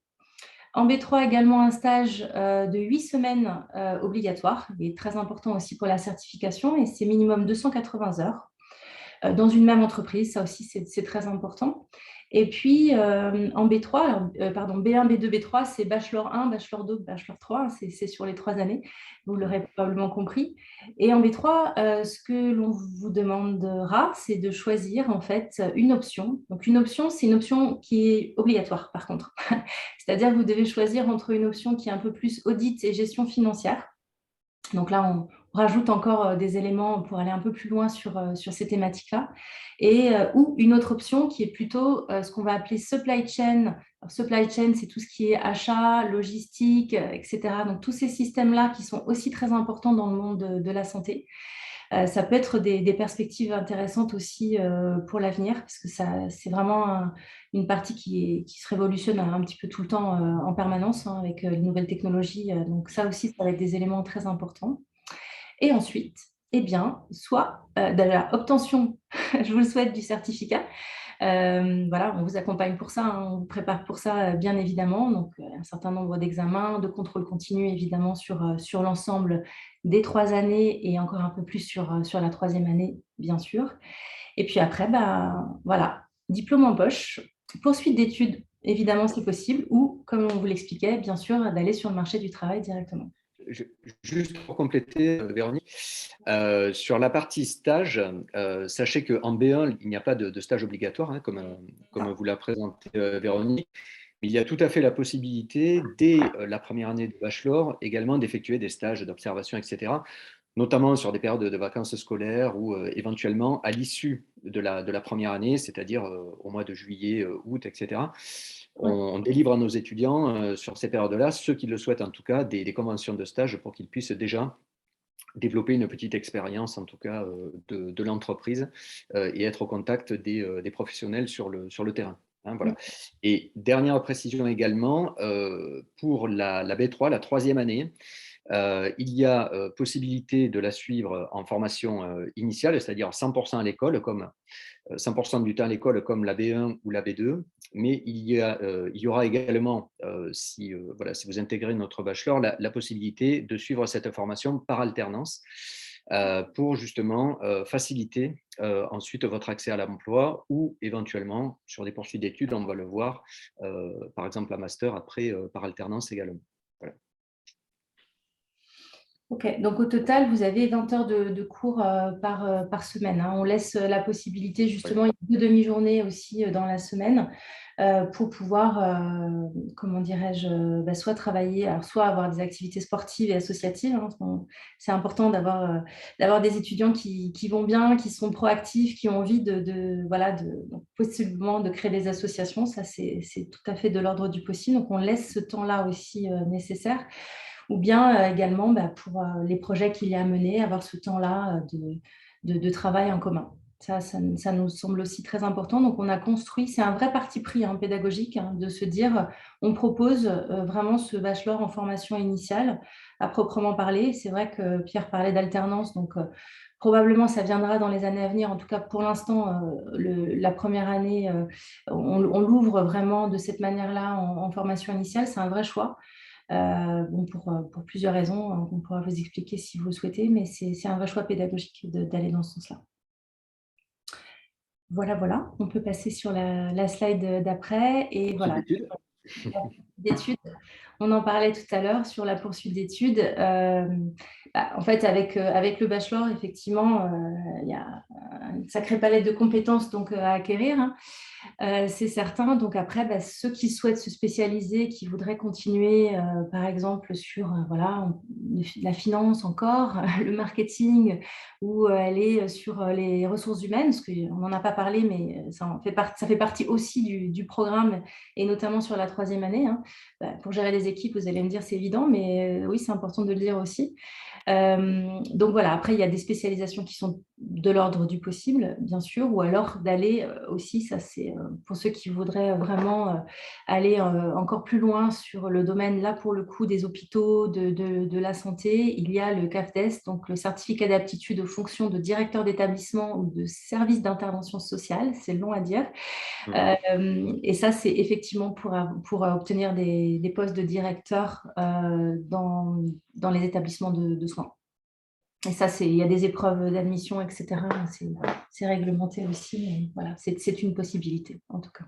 En B3 également un stage de 8 semaines obligatoire, il est très important aussi pour la certification, et c'est minimum 280 heures dans une même entreprise, ça aussi c'est très important. Et puis en B3, pardon, B1, B2, B3, c'est Bachelor 1, Bachelor 2, Bachelor 3, c'est sur les 3 années, vous l'aurez probablement compris. Et en B3, ce que l'on vous demandera, c'est de choisir en fait une option. Donc une option, c'est une option qui est obligatoire par contre. C'est-à-dire que vous devez choisir entre une option qui est un peu plus audit et gestion financière. Donc là, on rajoute encore des éléments pour aller un peu plus loin sur ces thématiques-là. Ou une autre option qui est plutôt ce qu'on va appeler supply chain. Alors, supply chain, c'est tout ce qui est achat, logistique, etc. Donc tous ces systèmes-là qui sont aussi très importants dans le monde de la santé. Ça peut être des perspectives intéressantes aussi pour l'avenir, parce que c'est vraiment une partie qui se révolutionne un petit peu tout le temps en permanence, hein, avec les nouvelles technologies. Donc ça aussi, ça va être des éléments très importants. Et ensuite, eh bien, soit de la obtention, je vous le souhaite, du certificat. Voilà, on vous accompagne pour ça, hein, on vous prépare pour ça, bien évidemment. Donc, un certain nombre d'examens, de contrôles continus, évidemment, sur l'ensemble des 3 années et encore un peu plus sur la troisième année, bien sûr. Et puis après, ben, voilà, diplôme en poche, poursuite d'études, évidemment, si possible, ou, comme on vous l'expliquait, bien sûr, d'aller sur le marché du travail directement. Je- Juste pour compléter, Véronique, sur la partie stage, sachez qu'en B1, il n'y a pas de stage obligatoire, hein, comme vous l'a présenté Véronique, mais il y a tout à fait la possibilité, dès la première année de bachelor, également d'effectuer des stages d'observation, etc., notamment sur des périodes de vacances scolaires ou éventuellement à l'issue de la première année, c'est-à-dire au mois de juillet, août, etc. On délivre à nos étudiants sur ces périodes-là, ceux qui le souhaitent en tout cas, des conventions de stage pour qu'ils puissent déjà développer une petite expérience, en tout cas, de l'entreprise et être au contact des professionnels sur le terrain. Hein, voilà. Et dernière précision également, pour la B3, la troisième année, il y a possibilité de la suivre en formation initiale, c'est-à-dire 100% à l'école, comme 100% du temps à l'école comme la B1 ou la B2, mais il y aura également, si vous intégrez notre bachelor, la possibilité de suivre cette formation par alternance pour justement faciliter ensuite votre accès à l'emploi ou éventuellement sur des poursuites d'études, on va le voir, par exemple un master après par alternance également. Voilà. Ok, donc au total, vous avez 20 heures de cours par semaine, hein. On laisse la possibilité, Ouais. justement, il y a 2 demi-journées aussi dans la semaine pour pouvoir, comment dirais-je, soit travailler, alors soit avoir des activités sportives et associatives, hein. C'est important d'avoir des étudiants qui vont bien, qui sont proactifs, qui ont envie donc possiblement de créer des associations. Ça, c'est tout à fait de l'ordre du possible. Donc, on laisse ce temps-là aussi nécessaire, ou bien également pour les projets qu'il y a à mener, avoir ce temps-là de travail en commun. Ça nous semble aussi très important. Donc, on a construit, c'est un vrai parti pris, hein, pédagogique, hein, de se dire, on propose vraiment ce bachelor en formation initiale à proprement parler. C'est vrai que Pierre parlait d'alternance, donc probablement ça viendra dans les années à venir. En tout cas, pour l'instant, la première année, on l'ouvre vraiment de cette manière-là en formation initiale. C'est un vrai choix. bon, pour plusieurs raisons, on pourra vous expliquer si vous le souhaitez, mais c'est un vrai choix pédagogique d'aller dans ce sens-là. Voilà, voilà, on peut passer sur la slide d'après et Poursuite voilà, d'études. d'études. On en parlait tout à l'heure sur la poursuite d'études. En fait, avec le bachelor, effectivement, il y a une sacrée palette de compétences donc, à acquérir, hein. C'est certain. Donc après, ceux qui souhaitent se spécialiser, qui voudraient continuer, par exemple, sur voilà, la finance encore, le marketing, ou aller sur les ressources humaines, parce qu'on n'en a pas parlé, mais ça fait partie aussi du programme, et notamment sur la 3e année, hein. Pour gérer les équipes, vous allez me dire c'est évident, mais oui, c'est important de le dire aussi. Donc voilà, après, il y a des spécialisations qui sont de l'ordre du possible, bien sûr, ou alors d'aller aussi, ça c'est pour ceux qui voudraient vraiment aller encore plus loin sur le domaine, là pour le coup, des hôpitaux, de la santé, il y a le CAFDES, donc le certificat d'aptitude aux fonctions de directeur d'établissement ou de service d'intervention sociale, c'est long à dire. Et ça, c'est effectivement pour obtenir des postes de directeur dans les établissements de soins. Et ça, il y a des épreuves d'admission, etc. C'est réglementé aussi, mais voilà, c'est une possibilité, en tout cas.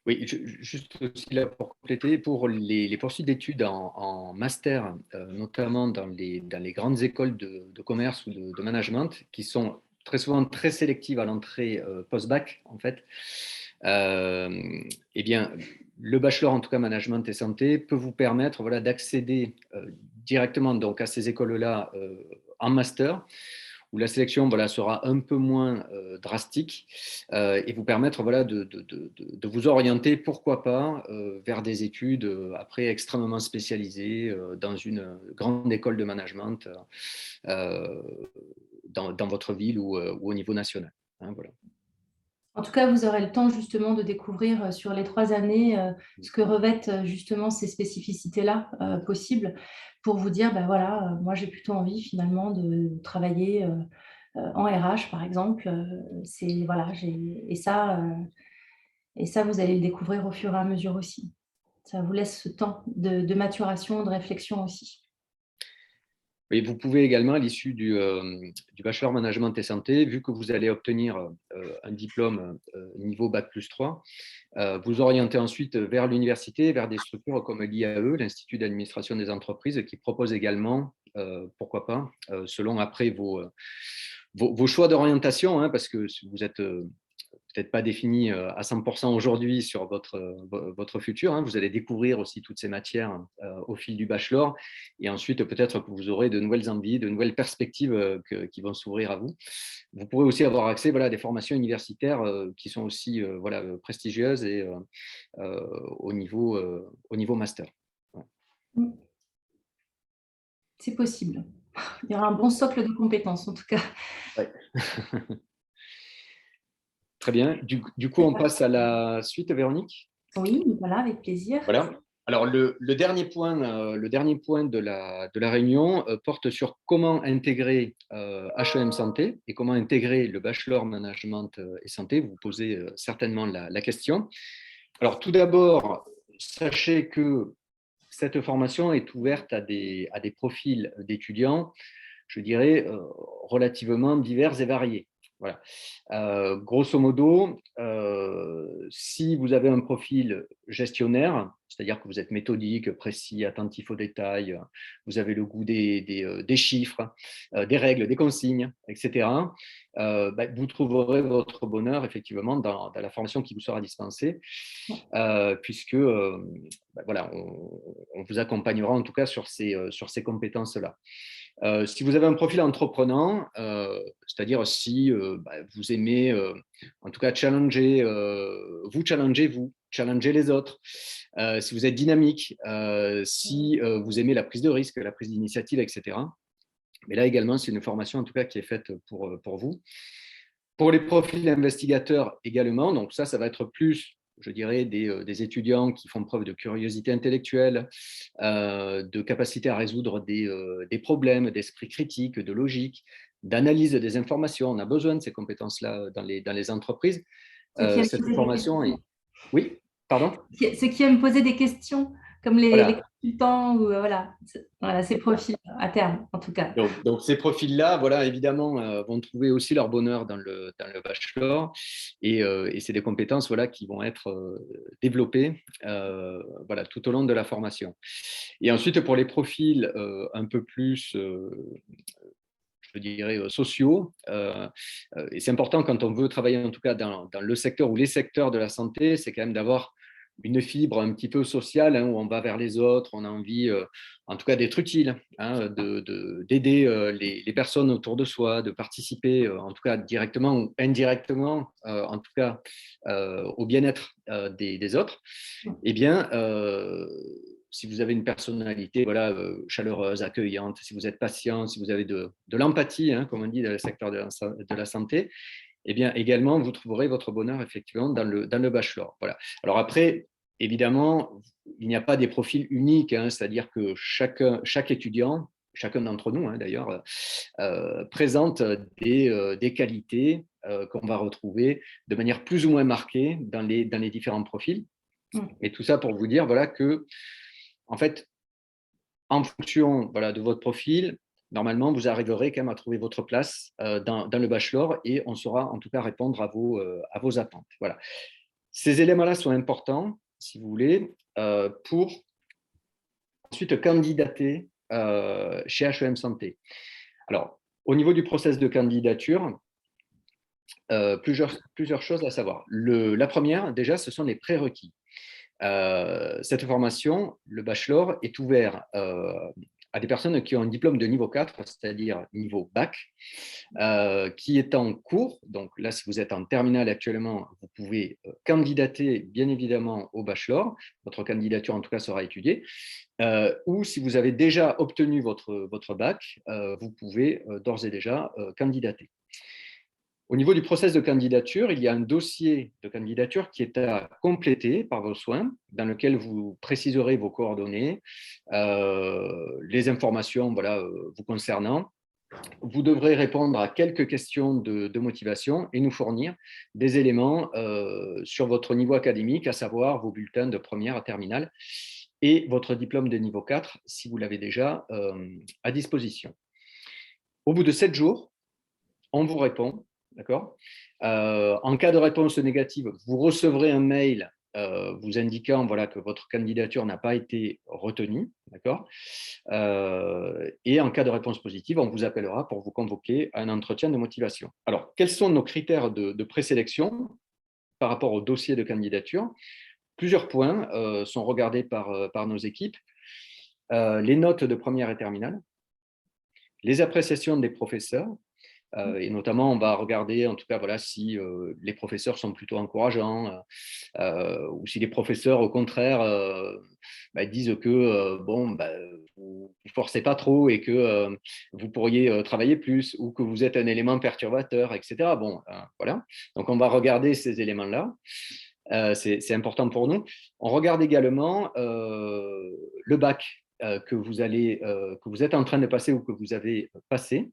Oui, juste aussi là pour compléter, pour les poursuites d'études en master, notamment dans les grandes écoles de commerce ou de management, qui sont très souvent très sélectives à l'entrée post-bac, en fait, eh bien, le bachelor, en tout cas management et santé, peut vous permettre voilà, d'accéder directement donc, à ces écoles-là en master, où la sélection voilà, sera un peu moins drastique et vous permettre voilà, de vous orienter, pourquoi pas, vers des études après extrêmement spécialisées dans une grande école de management dans votre ville ou au niveau national. Hein, voilà. En tout cas, vous aurez le temps justement de découvrir sur les 3 années ce que revêtent justement ces spécificités-là possibles, pour vous dire, voilà, moi j'ai plutôt envie finalement de travailler en RH par exemple. Voilà, et ça, vous allez le découvrir au fur et à mesure aussi. Ça vous laisse ce temps de maturation, de réflexion aussi. Et vous pouvez également, à l'issue du bachelor management et santé, vu que vous allez obtenir un diplôme niveau Bac+3, vous orienter ensuite vers l'université, vers des structures comme l'IAE, l'Institut d'administration des entreprises, qui propose également, pourquoi pas, selon après vos choix d'orientation, hein, parce que vous êtes peut-être pas défini à 100% aujourd'hui sur votre futur. Hein. Vous allez découvrir aussi toutes ces matières au fil du bachelor et ensuite peut-être que vous aurez de nouvelles envies, de nouvelles perspectives qui vont s'ouvrir à vous. Vous pourrez aussi avoir accès voilà, à des formations universitaires qui sont aussi voilà, prestigieuses et au niveau master. Ouais. C'est possible. Il y aura un bon socle de compétences en tout cas. Ouais. Très bien. Du coup, on passe à la suite, Véronique. Oui, voilà, avec plaisir. Voilà. Alors, le dernier point de la réunion porte sur comment intégrer HEM Santé et comment intégrer le Bachelor Management et Santé. Vous posez certainement la question. Alors, tout d'abord, sachez que cette formation est ouverte à des profils d'étudiants, je dirais, relativement divers et variés. Voilà. Grosso modo, si vous avez un profil gestionnaire, c'est-à-dire que vous êtes méthodique, précis, attentif aux détails, vous avez le goût des chiffres, des règles, des consignes, etc., vous trouverez votre bonheur effectivement dans la formation qui vous sera dispensée, puisque voilà, on vous accompagnera en tout cas sur ces compétences-là. Si vous avez un profil entreprenant, c'est-à-dire si vous aimez, en tout cas, challenger les autres, si vous êtes dynamique, si vous aimez la prise de risque, la prise d'initiative, etc. Mais là également, c'est une formation en tout cas qui est faite pour vous. Pour les profils investigateurs également, donc ça va être plus, je dirais, des étudiants qui font preuve de curiosité intellectuelle, de capacité à résoudre des problèmes, d'esprit critique, de logique, d'analyse des informations. On a besoin de ces compétences-là dans les entreprises. Cette formation est… Oui, pardon ? Ceux qui aiment poser des questions, comme les Voilà. consultants ou voilà, ces profils à terme, en tout cas. Donc, ces profils-là, voilà, évidemment, vont trouver aussi leur bonheur dans le bachelor, et c'est des compétences, voilà, qui vont être développées, voilà, tout au long de la formation. Et ensuite, pour les profils un peu plus, je dirais, sociaux, et c'est important quand on veut travailler, en tout cas dans le secteur ou les secteurs de la santé, c'est quand même d'avoir une fibre un petit peu sociale, hein, où on va vers les autres, on a envie, en tout cas, d'être utile, hein, d'aider les personnes autour de soi, de participer, en tout cas directement ou indirectement, en tout cas, au bien-être des autres. Eh bien, si vous avez une personnalité, voilà, chaleureuse, accueillante, si vous êtes patient, si vous avez de l'empathie, hein, comme on dit dans le secteur de la santé, eh bien, également, vous trouverez votre bonheur effectivement dans le bachelor. Voilà. Alors après, évidemment, il n'y a pas des profils uniques, hein, c'est-à-dire que chaque étudiant, chacun d'entre nous, hein, d'ailleurs, présente des qualités qu'on va retrouver de manière plus ou moins marquée dans les différents profils. Et tout ça pour vous dire, voilà, que, en fait, en fonction, voilà, de votre profil, normalement, vous arriverez quand même à trouver votre place dans le bachelor, et on saura en tout cas répondre à vos attentes. Voilà. Ces éléments-là sont importants, si vous voulez, pour ensuite candidater chez HEM Santé. Alors, au niveau du process de candidature, plusieurs choses à savoir. La première, déjà, ce sont les prérequis. Cette formation, le bachelor, est ouvert à des personnes qui ont un diplôme de niveau 4, c'est-à-dire niveau bac, qui est en cours. Donc là, si vous êtes en terminale actuellement, vous pouvez candidater bien évidemment au bachelor. Votre candidature, en tout cas, sera étudiée. Ou si vous avez déjà obtenu votre bac, vous pouvez d'ores et déjà candidater. Au niveau du process de candidature, il y a un dossier de candidature qui est à compléter par vos soins, dans lequel vous préciserez vos coordonnées, les informations, voilà, vous concernant. Vous devrez répondre à quelques questions de motivation et nous fournir des éléments sur votre niveau académique, à savoir vos bulletins de première à terminale et votre diplôme de niveau 4, si vous l'avez déjà à disposition. Au bout de 7 jours, on vous répond. D'accord. En cas de réponse négative, vous recevrez un mail vous indiquant, voilà, que votre candidature n'a pas été retenue. D'accord. Et en cas de réponse positive, on vous appellera pour vous convoquer à un entretien de motivation. Alors, quels sont nos critères de présélection par rapport au dossier de candidature? Plusieurs points sont regardés par nos équipes. Les notes de première et terminale, les appréciations des professeurs, et notamment, on va regarder, en tout cas, voilà, si les professeurs sont plutôt encourageants, ou si les professeurs, au contraire, disent que bon, vous ne forcez pas trop et que vous pourriez travailler plus, ou que vous êtes un élément perturbateur, etc. Bon, voilà. Donc, on va regarder ces éléments-là. C'est important pour nous. On regarde également le bac que vous êtes en train de passer ou que vous avez passé.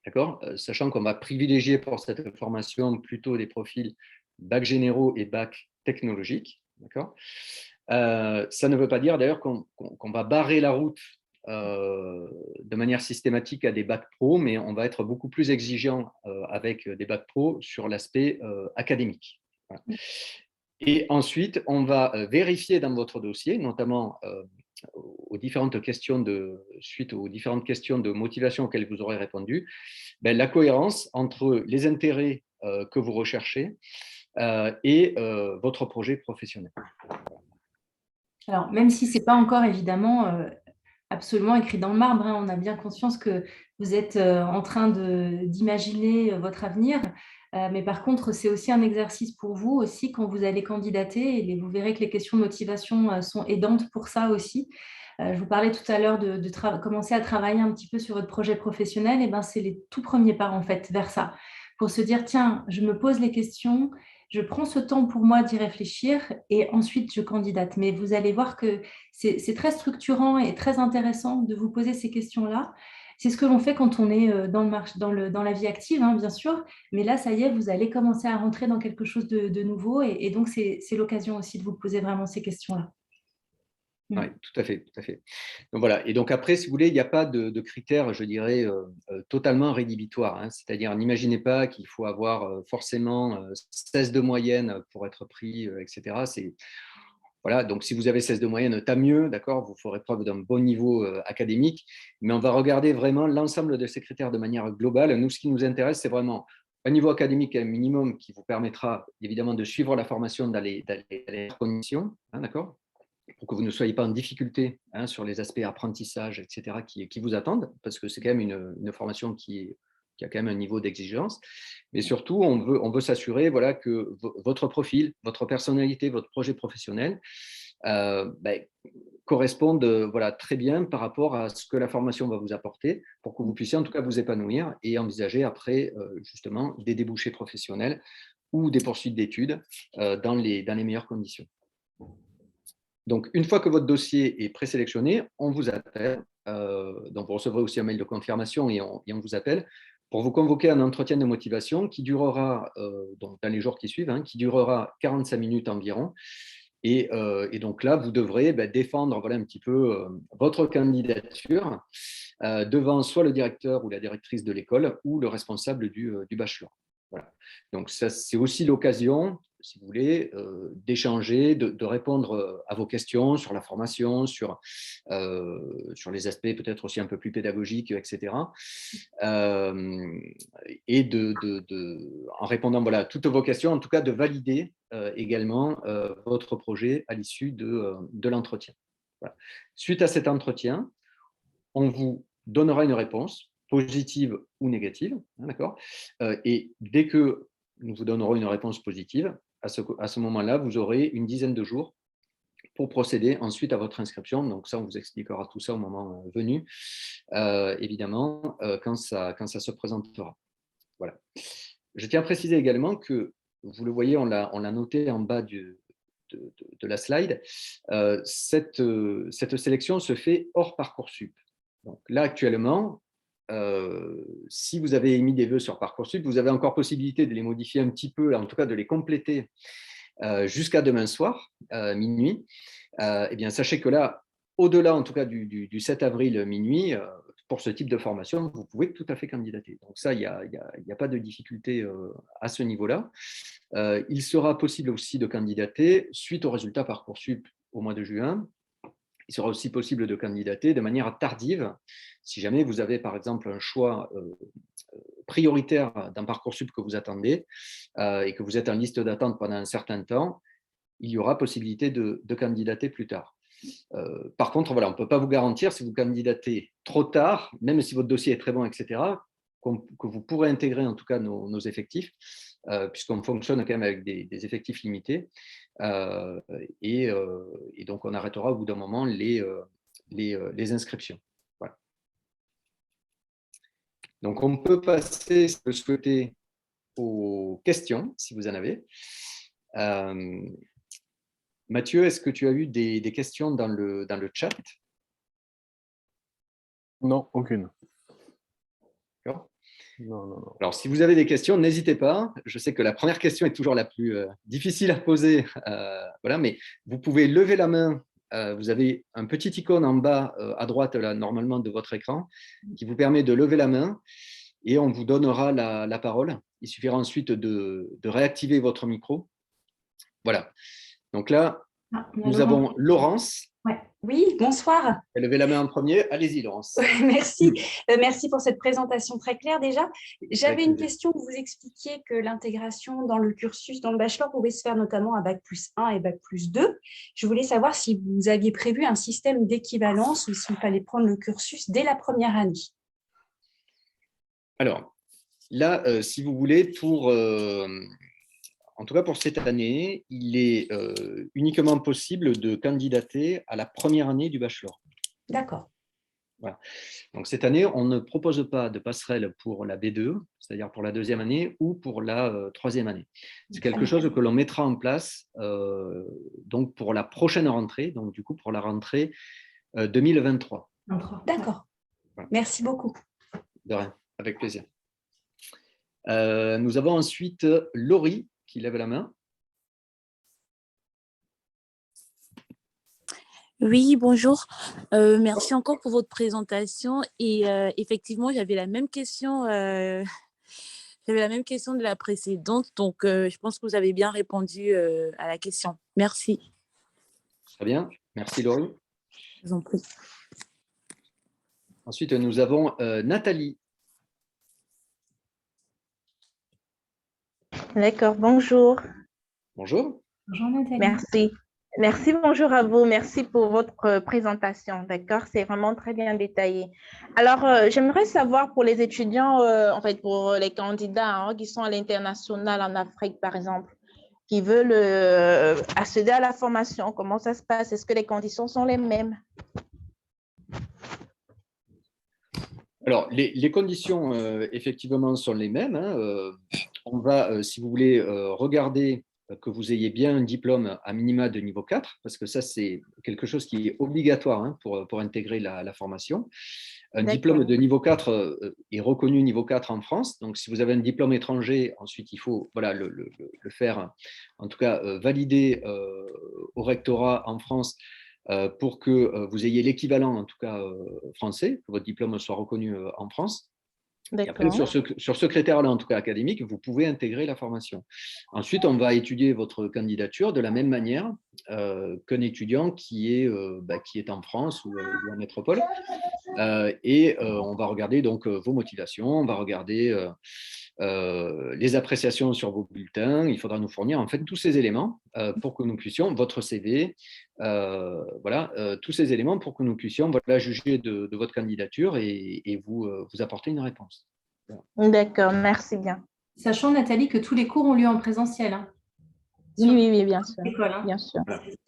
D'accord. Sachant qu'on va privilégier pour cette formation plutôt des profils bac généraux et bac technologiques. D'accord. Ça ne veut pas dire d'ailleurs qu'on va barrer la route de manière systématique à des bacs pro, mais on va être beaucoup plus exigeant avec des bacs pro sur l'aspect académique. Voilà. Et ensuite, on va vérifier dans votre dossier, notamment suite aux différentes questions de motivation auxquelles vous aurez répondu, la cohérence entre les intérêts que vous recherchez et votre projet professionnel. Alors, même si ce n'est pas encore évidemment absolument écrit dans le marbre, hein, on a bien conscience que vous êtes en train d'imaginer votre avenir. Mais par contre, c'est aussi un exercice pour vous aussi quand vous allez candidater, et vous verrez que les questions de motivation sont aidantes pour ça aussi. Je vous parlais tout à l'heure de commencer à travailler un petit peu sur votre projet professionnel, et ben c'est les tout premiers pas en fait vers ça, pour se dire tiens, je me pose les questions, je prends ce temps pour moi d'y réfléchir et ensuite je candidate. Mais vous allez voir que c'est très structurant et très intéressant de vous poser ces questions-là. C'est ce que l'on fait quand on est dans la vie active, hein, bien sûr. Mais là, ça y est, vous allez commencer à rentrer dans quelque chose de nouveau. Et donc, c'est l'occasion aussi de vous poser vraiment ces questions-là. Oui, tout à fait, tout à fait. Donc voilà. Et donc après, si vous voulez, il n'y a pas de critères, je dirais, totalement rédhibitoires, hein. C'est-à-dire, n'imaginez pas qu'il faut avoir forcément 16 de moyenne pour être pris, etc. Voilà, donc si vous avez 16 de moyenne, tant mieux, d'accord, vous ferez preuve d'un bon niveau académique, mais on va regarder vraiment l'ensemble de ces critères de manière globale. Nous, ce qui nous intéresse, c'est vraiment un niveau académique un minimum qui vous permettra évidemment de suivre la formation dans les conditions, hein, d'accord, pour que vous ne soyez pas en difficulté, hein, sur les aspects apprentissage, etc., qui vous attendent, parce que c'est quand même une formation qui a quand même un niveau d'exigence. Mais surtout, on veut s'assurer, voilà, que votre profil, votre personnalité, votre projet professionnel ben, correspondent, voilà, très bien par rapport à ce que la formation va vous apporter, pour que vous puissiez en tout cas vous épanouir et envisager après justement des débouchés professionnels ou des poursuites d'études dans les meilleures conditions. Donc, une fois que votre dossier est présélectionné, on vous appelle. Donc, vous recevrez aussi un mail de confirmation et on vous appelle pour vous convoquer à un entretien de motivation qui durera, donc dans les jours qui suivent, hein, qui durera 45 minutes environ. Et donc là, vous devrez défendre, voilà, un petit peu votre candidature devant soit le directeur ou la directrice de l'école ou le responsable du bachelor. Voilà. Donc, ça, c'est aussi l'occasion, si vous voulez, d'échanger, de répondre à vos questions sur la formation, sur les aspects peut-être aussi un peu plus pédagogiques, etc. Et en répondant, voilà, à toutes vos questions, en tout cas de valider également votre projet à l'issue de l'entretien. Voilà. Suite à cet entretien, on vous donnera une réponse positive ou négative, hein, d'accord, et dès que nous vous donnerons une réponse positive, à ce moment-là, vous aurez une dizaine de jours pour procéder ensuite à votre inscription. Donc ça, on vous expliquera tout ça au moment venu, évidemment, quand ça se présentera. Voilà. Je tiens à préciser également que, vous le voyez, on l'a noté en bas de la slide, cette sélection se fait hors Parcoursup. Donc là, actuellement, si vous avez émis des vœux sur Parcoursup, vous avez encore possibilité de les modifier un petit peu, en tout cas de les compléter jusqu'à demain soir, minuit. Eh bien, sachez que là, au-delà en tout cas du 7 avril minuit, pour ce type de formation, vous pouvez tout à fait candidater. Donc ça, il n'y a pas de difficulté à ce niveau-là. Il sera possible aussi de candidater suite aux résultats Parcoursup au mois de juin. Il sera aussi possible de candidater de manière tardive, si jamais vous avez par exemple un choix prioritaire d'un Parcoursup que vous attendez et que vous êtes en liste d'attente pendant un certain temps, il y aura possibilité de candidater plus tard. Par contre, voilà, on ne peut pas vous garantir, si vous candidatez trop tard, même si votre dossier est très bon, etc., que vous pourrez intégrer en tout cas nos effectifs, puisqu'on fonctionne quand même avec des effectifs limités. Et donc, on arrêtera au bout d'un moment les inscriptions. Voilà. Donc, on peut passer, si vous le souhaitez, aux questions, si vous en avez. Mathieu, est-ce que tu as eu des questions dans le chat? Non, aucune. D'accord. Non. Alors, si vous avez des questions, n'hésitez pas. Je sais que la première question est toujours la plus difficile à poser, voilà, mais vous pouvez lever la main. Vous avez un petit icône en bas à droite, là, normalement, de votre écran, qui vous permet de lever la main et on vous donnera la parole. Il suffira ensuite de réactiver votre micro. Voilà. Donc là, nous avons Laurence. Ouais. Oui, bonsoir. Levez la main en premier. Allez-y, Laurence. Merci. Merci pour cette présentation très claire déjà. J'avais une question. Vous expliquiez que l'intégration dans le cursus, dans le bachelor, pouvait se faire notamment à Bac+1 et Bac+2. Je voulais savoir si vous aviez prévu un système d'équivalence ou s'il fallait prendre le cursus dès la première année. Alors, là, si vous voulez, en tout cas pour cette année, il est uniquement possible de candidater à la première année du bachelor. D'accord. Voilà. Donc cette année, on ne propose pas de passerelle pour la B2, c'est-à-dire pour la deuxième année ou pour la troisième année. C'est quelque chose que l'on mettra en place donc pour la prochaine rentrée, donc du coup pour la rentrée 2023. D'accord. Voilà. Merci beaucoup. De rien, avec plaisir. Nous avons ensuite Laurie qui lève la main. Oui, bonjour. Merci encore pour votre présentation. Et effectivement, j'avais la même question de la précédente. Donc, je pense que vous avez bien répondu à la question. Merci. Très bien. Merci, Laurie. Je vous en prie. Ensuite, nous avons Nathalie. D'accord, bonjour. Bonjour. Bonjour Nathalie. Merci. Merci, bonjour à vous. Merci pour votre présentation. D'accord, c'est vraiment très bien détaillé. Alors, j'aimerais savoir pour les étudiants, en fait, pour les candidats qui sont à l'international en Afrique, par exemple, qui veulent accéder à la formation, comment ça se passe? Est-ce que les conditions sont les mêmes? Alors, les conditions, effectivement, sont les mêmes. On va, si vous voulez, regarder que vous ayez bien un diplôme à minima de niveau 4, parce que ça, c'est quelque chose qui est obligatoire pour intégrer la formation. Un diplôme de niveau 4 est reconnu niveau 4 en France. Donc, si vous avez un diplôme étranger, ensuite, il faut le faire, en tout cas, valider au rectorat en France pour que vous ayez l'équivalent, en tout cas français, que votre diplôme soit reconnu en France. Et après, sur ce critère-là, en tout cas académique, vous pouvez intégrer la formation. Ensuite, on va étudier votre candidature de la même manière qu'un étudiant qui est en France ou en métropole. Et on va regarder donc vos motivations, on va regarder les appréciations sur vos bulletins. Il faudra nous fournir en fait tous ces éléments pour que nous puissions, votre CV, tous ces éléments pour que nous puissions juger de votre candidature et vous apporter une réponse. Voilà. D'accord, merci bien. Sachant, Nathalie, que tous les cours ont lieu en présentiel. Oui, bien sûr. École, bien sûr.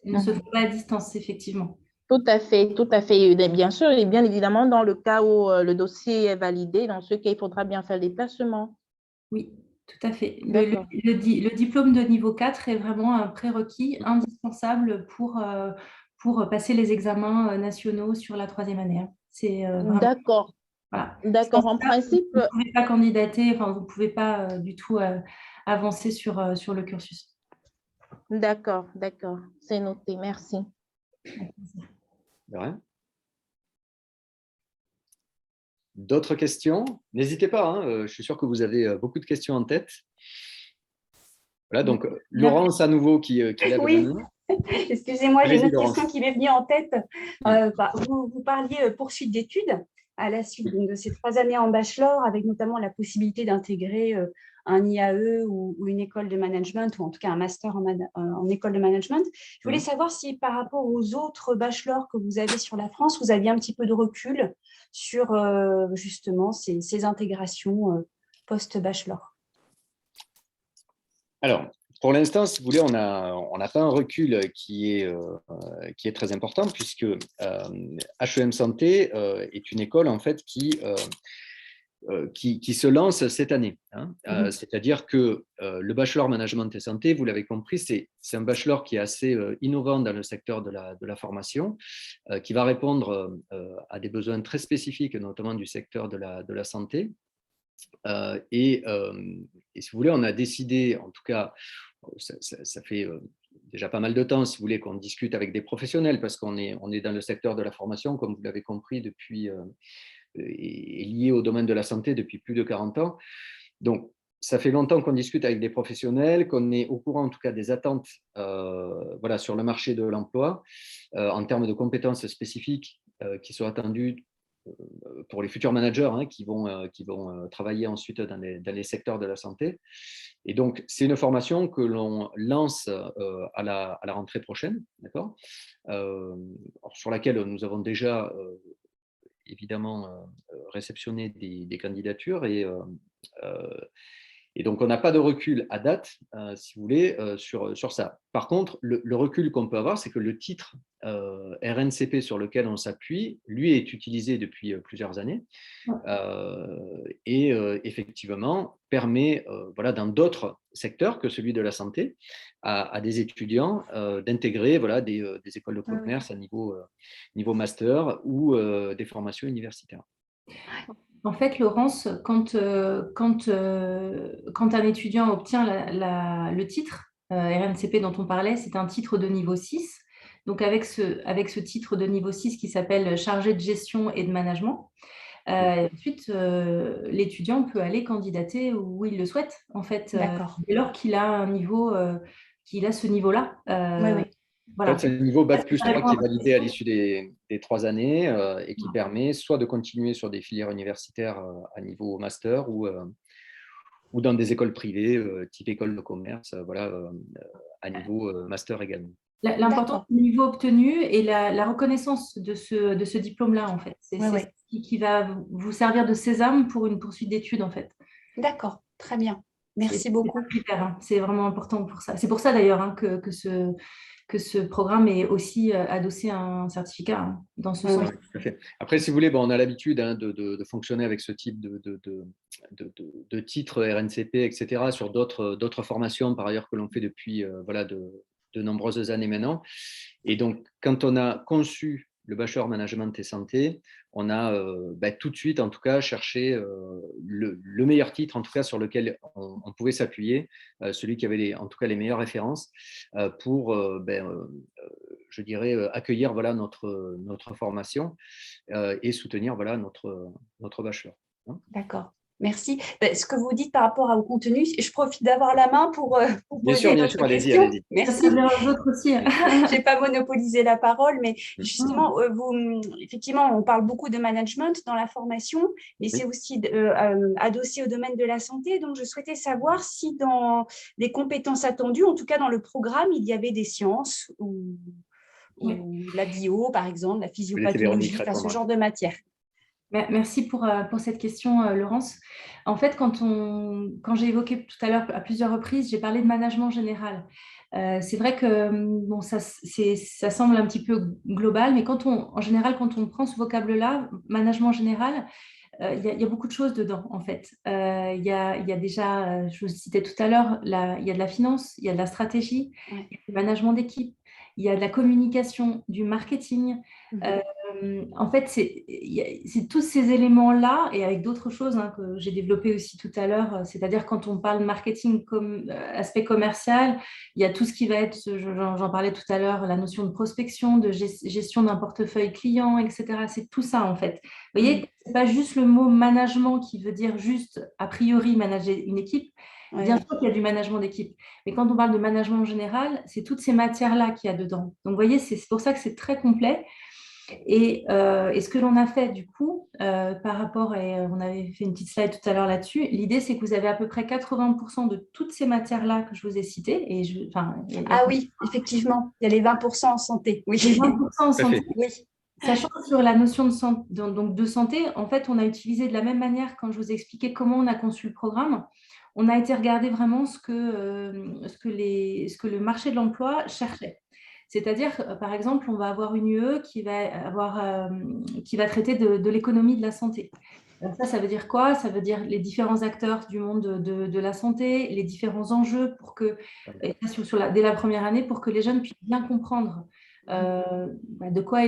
Ils ne se font pas à distance, effectivement. Tout à fait, tout à fait. Bien sûr, et bien évidemment, dans le cas où le dossier est validé, dans ce cas, il faudra bien faire le déplacement. Oui, tout à fait. Le diplôme de niveau 4 est vraiment un prérequis indispensable pour passer les examens nationaux sur la 3e année. D'accord. Voilà. D'accord, en principe. Vous ne pouvez pas candidater, vous ne pouvez pas du tout avancer sur le cursus. D'accord, c'est noté, merci. De rien. D'autres questions? N'hésitez pas, je suis sûr que vous avez beaucoup de questions en tête. Voilà, donc Laurence à nouveau qui lève la main. Excusez-moi, j'ai une autre question qui m'est venue en tête. Vous parliez poursuite d'études à la suite de ces 3 années en bachelor, avec notamment la possibilité d'intégrer un IAE ou une école de management, ou en tout cas un master en école de management. Je voulais savoir si par rapport aux autres bachelors que vous avez sur la France, vous aviez un petit peu de recul sur justement ces intégrations post-bachelor. Alors, pour l'instant, si vous voulez, on n'a pas un recul qui est très important, puisque HEM Santé est une école en fait qui se lance cette année. C'est-à-dire que le bachelor management et santé, vous l'avez compris, c'est un bachelor qui est assez innovant dans le secteur de la formation, qui va répondre à des besoins très spécifiques, notamment du secteur de la santé. Et si vous voulez, on a décidé, en tout cas, ça fait déjà pas mal de temps, si vous voulez, qu'on discute avec des professionnels, parce qu'on est dans le secteur de la formation, comme vous l'avez compris, depuis est lié au domaine de la santé depuis plus de 40 ans. Donc, ça fait longtemps qu'on discute avec des professionnels, qu'on est au courant en tout cas des attentes sur le marché de l'emploi en termes de compétences spécifiques qui sont attendues pour les futurs managers qui vont travailler ensuite dans les secteurs de la santé. Et donc, c'est une formation que l'on lance à la rentrée prochaine, d'accord, sur laquelle nous avons déjà évidemment réceptionné des candidatures et donc on n'a pas de recul à date, si vous voulez, sur ça. Par contre, le recul qu'on peut avoir, c'est que le titre RNCP sur lequel on s'appuie, lui, est utilisé depuis plusieurs années et effectivement permet, dans d'autres secteurs que celui de la santé, à des étudiants d'intégrer des écoles de commerce à niveau master ou des formations universitaires. En fait, Laurence, quand un étudiant obtient le titre RNCP dont on parlait, c'est un titre de niveau 6. donc avec ce titre de niveau 6 qui s'appelle chargé de gestion et de management. Ensuite, l'étudiant peut aller candidater où il le souhaite, en fait, dès lors qu'il a un niveau, qu'il a ce niveau-là. Oui. Voilà. En fait, c'est le niveau Bac plus 3 qui est validé à l'issue des 3 années et qui permet soit de continuer sur des filières universitaires à niveau master ou dans des écoles privées, type école de commerce, à niveau master également. L'important, c'est le niveau obtenu et la reconnaissance de ce diplôme-là, en fait. C'est ce qui va vous servir de sésame pour une poursuite d'études, en fait. D'accord, très bien. Merci beaucoup. C'est vraiment important pour ça. C'est pour ça, d'ailleurs, que ce programme est aussi adossé à un certificat dans ce sens. Tout à fait. Après, si vous voulez, on a l'habitude de fonctionner avec ce type de titre RNCP, etc., sur d'autres formations, par ailleurs, que l'on fait depuis de nombreuses années maintenant. Et donc, quand on a conçu le bachelor management et santé, on a tout de suite, en tout cas, cherché le meilleur titre, en tout cas, sur lequel on pouvait s'appuyer, celui qui avait en tout cas les meilleures références pour, je dirais, accueillir notre formation et soutenir notre bachelor. D'accord. Merci. Ce que vous dites par rapport au contenu, je profite d'avoir la main pour poser bien votre sûr, question. allez-y. Merci. Les autres aussi. Je n'ai pas monopolisé la parole, mais justement, effectivement, on parle beaucoup de management dans la formation, mais c'est aussi adossé au domaine de la santé. Donc, je souhaitais savoir si dans les compétences attendues, en tout cas dans le programme, il y avait des sciences ou la bio, par exemple, la physiopathologie, ce genre de matière. Merci pour cette question, Laurence. En fait, quand j'ai évoqué tout à l'heure à plusieurs reprises, j'ai parlé de management général. C'est vrai que ça semble un petit peu global, mais en général, quand on prend ce vocable-là, management général, il y a beaucoup de choses dedans, en fait. Il y a déjà, je vous citais tout à l'heure, il y a de la finance, il y a de la stratégie, il y a du management d'équipe, il y a de la communication, du marketing. En fait, c'est tous ces éléments-là, et avec d'autres choses que j'ai développées aussi tout à l'heure, c'est-à-dire quand on parle marketing comme aspect commercial, il y a tout ce qui va être, j'en parlais tout à l'heure, la notion de prospection, de gestion d'un portefeuille client, etc. C'est tout ça, en fait. Vous voyez, c'est pas juste le mot management qui veut dire juste, a priori, manager une équipe. Bien sûr qu'il y a du management d'équipe, mais quand on parle de management en général, c'est toutes ces matières-là qu'il y a dedans. Donc, vous voyez, c'est pour ça que c'est très complet. Et ce que l'on a fait, du coup, par rapport, et on avait fait une petite slide tout à l'heure là-dessus, l'idée, c'est que vous avez à peu près 80% de toutes ces matières-là que je vous ai citées. Oui, effectivement, il y a les 20% en santé. Oui. Les 20% en santé. Oui. Sachant que sur la notion de santé, en fait, on a utilisé de la même manière quand je vous ai expliqué comment on a conçu le programme. On a été regarder vraiment ce que le marché de l'emploi cherchait. C'est-à-dire, par exemple, on va avoir une UE qui va traiter de l'économie de la santé. Ça veut dire quoi? Ça veut dire les différents acteurs du monde de la santé, les différents enjeux dès la première année pour que les jeunes puissent bien comprendre de quoi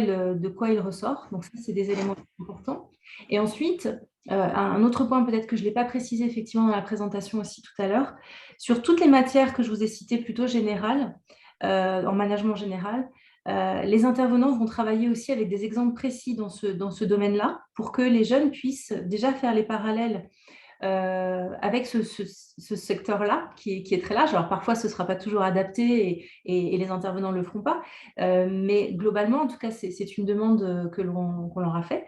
il ressort. Donc ça, c'est des éléments importants. Et ensuite, un autre point peut-être que je ne l'ai pas précisé effectivement dans la présentation aussi tout à l'heure, sur toutes les matières que je vous ai citées plutôt générales, en management général, les intervenants vont travailler aussi avec des exemples précis dans ce domaine-là pour que les jeunes puissent déjà faire les parallèles avec ce secteur-là qui est très large. Alors parfois, ce ne sera pas toujours adapté et les intervenants ne le feront pas, mais globalement, en tout cas, c'est une demande qu'on leur a fait,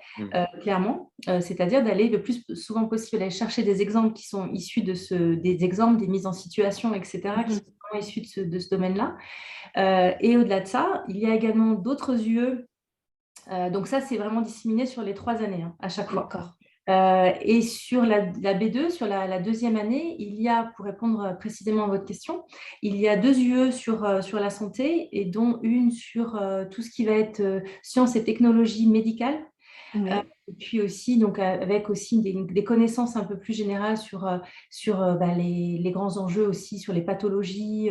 clairement, c'est-à-dire d'aller le plus souvent possible aller chercher des exemples qui sont issus des exemples, des mises en situation, etc., qui sont issus de ce domaine-là. Et au-delà de ça, il y a également d'autres UE. Donc ça, c'est vraiment disséminé sur les 3 années à chaque fois. Et sur la B2, sur la deuxième année, il y a, pour répondre précisément à votre question, il y a 2 UE sur la santé et dont une sur tout ce qui va être sciences et technologies médicales. Et puis aussi, donc, avec aussi des connaissances un peu plus générales sur les grands enjeux aussi, sur les pathologies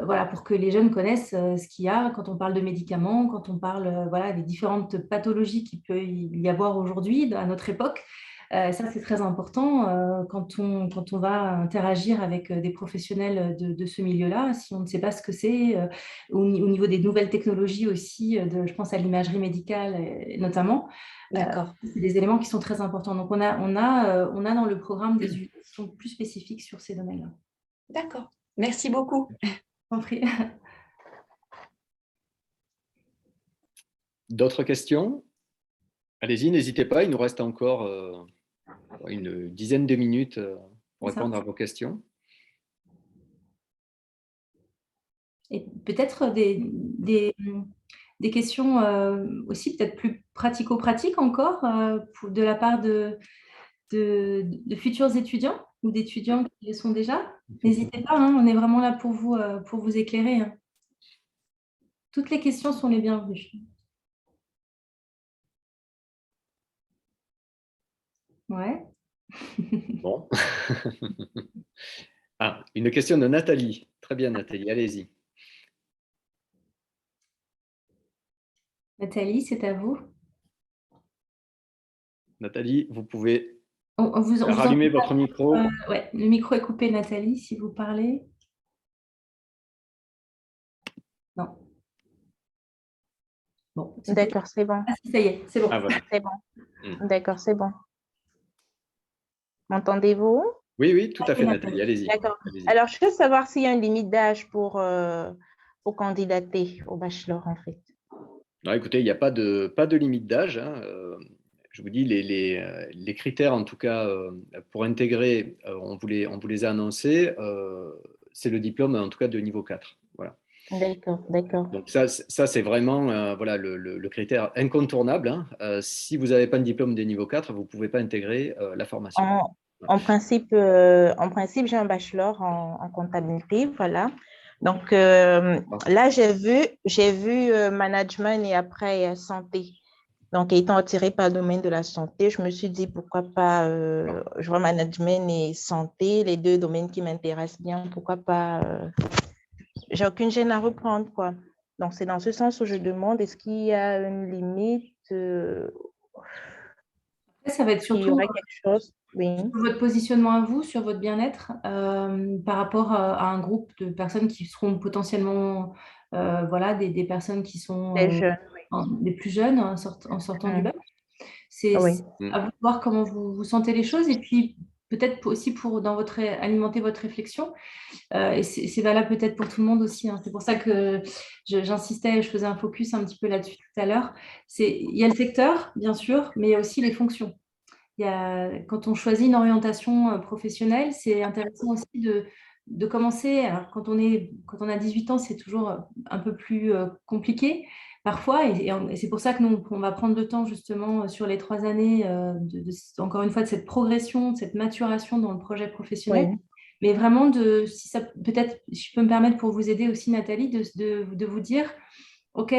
voilà, pour que les jeunes connaissent ce qu'il y a quand on parle de médicaments, quand on parle des différentes pathologies qu'il peut y avoir aujourd'hui, à notre époque. Ça, c'est très important quand on va interagir avec des professionnels de ce milieu-là. Si on ne sait pas ce que c'est, au niveau des nouvelles technologies aussi, je pense à l'imagerie médicale notamment, D'accord. c'est des éléments qui sont très importants. Donc, on a dans le programme des unités qui sont plus spécifiques sur ces domaines-là. D'accord. Merci beaucoup. Je t'en prie. D'autres questions? Allez-y, n'hésitez pas, il nous reste encore une dizaine de minutes pour Ça. répondre à vos questions. Et peut-être des questions aussi peut-être plus pratico-pratiques encore de la part de futurs étudiants ou d'étudiants qui le sont déjà. N'hésitez pas, hein, on est vraiment là pour vous éclairer. Hein. Toutes les questions sont les bienvenues. Ouais. Bon. Ah, une question de Nathalie. Très bien, Nathalie, allez-y. Nathalie, c'est à vous. Nathalie, vous pouvez On vous rallumer entend votre micro. ouais, le micro est coupé, Nathalie, si vous parlez. Non. Bon. D'accord, c'est bon. Ah, si, ça y est, c'est bon. Ah, voilà. C'est bon. D'accord, c'est bon. M'entendez-vous? Oui, oui, tout à fait, Ok, Nathalie, allez-y. D'accord. Allez-y. Alors, je veux savoir s'il y a une limite d'âge pour candidater au bachelor, en fait. Non, écoutez, il n'y a pas de limite d'âge. Hein. Je vous dis, les critères, en tout cas, pour intégrer, on vous les a annoncés. C'est le diplôme, en tout cas, de niveau 4. Voilà. D'accord, d'accord. Donc ça c'est vraiment voilà, le critère incontournable. Hein. Si vous n'avez pas de diplôme de niveau 4, vous ne pouvez pas intégrer la formation. En principe, j'ai un bachelor en comptabilité, voilà. Donc là, j'ai vu management et après santé. Donc, étant attirée par le domaine de la santé, je me suis dit pourquoi pas, je vois management et santé, les deux domaines qui m'intéressent bien, pourquoi pas, j'ai aucune gêne à reprendre, quoi. Donc, c'est dans ce sens où je demande, est-ce qu'il y a une limite, Ça va être qu'il y surtout aurait quelque chose? Oui. sur votre positionnement à vous, sur votre bien-être, par rapport à un groupe de personnes qui seront potentiellement voilà, des personnes qui sont Les jeunes, des plus jeunes en sortant du bac. C'est oui. à vous de voir comment vous sentez les choses et puis peut-être aussi pour alimenter votre réflexion. Et c'est valable peut-être pour tout le monde aussi. Hein. C'est pour ça que j'insistais et je faisais un focus un petit peu là-dessus tout à l'heure. Il y a le secteur, bien sûr, mais il y a aussi les fonctions. Quand on choisit une orientation professionnelle, c'est intéressant aussi de commencer. Alors, quand on a 18 ans, c'est toujours un peu plus compliqué parfois. Et c'est pour ça que nous, on va prendre le temps justement sur les 3 années, encore une fois, de cette progression, de cette maturation dans le projet professionnel. Oui. Mais vraiment, si ça peut-être, je peux me permettre pour vous aider aussi, Nathalie, de vous dire, OK,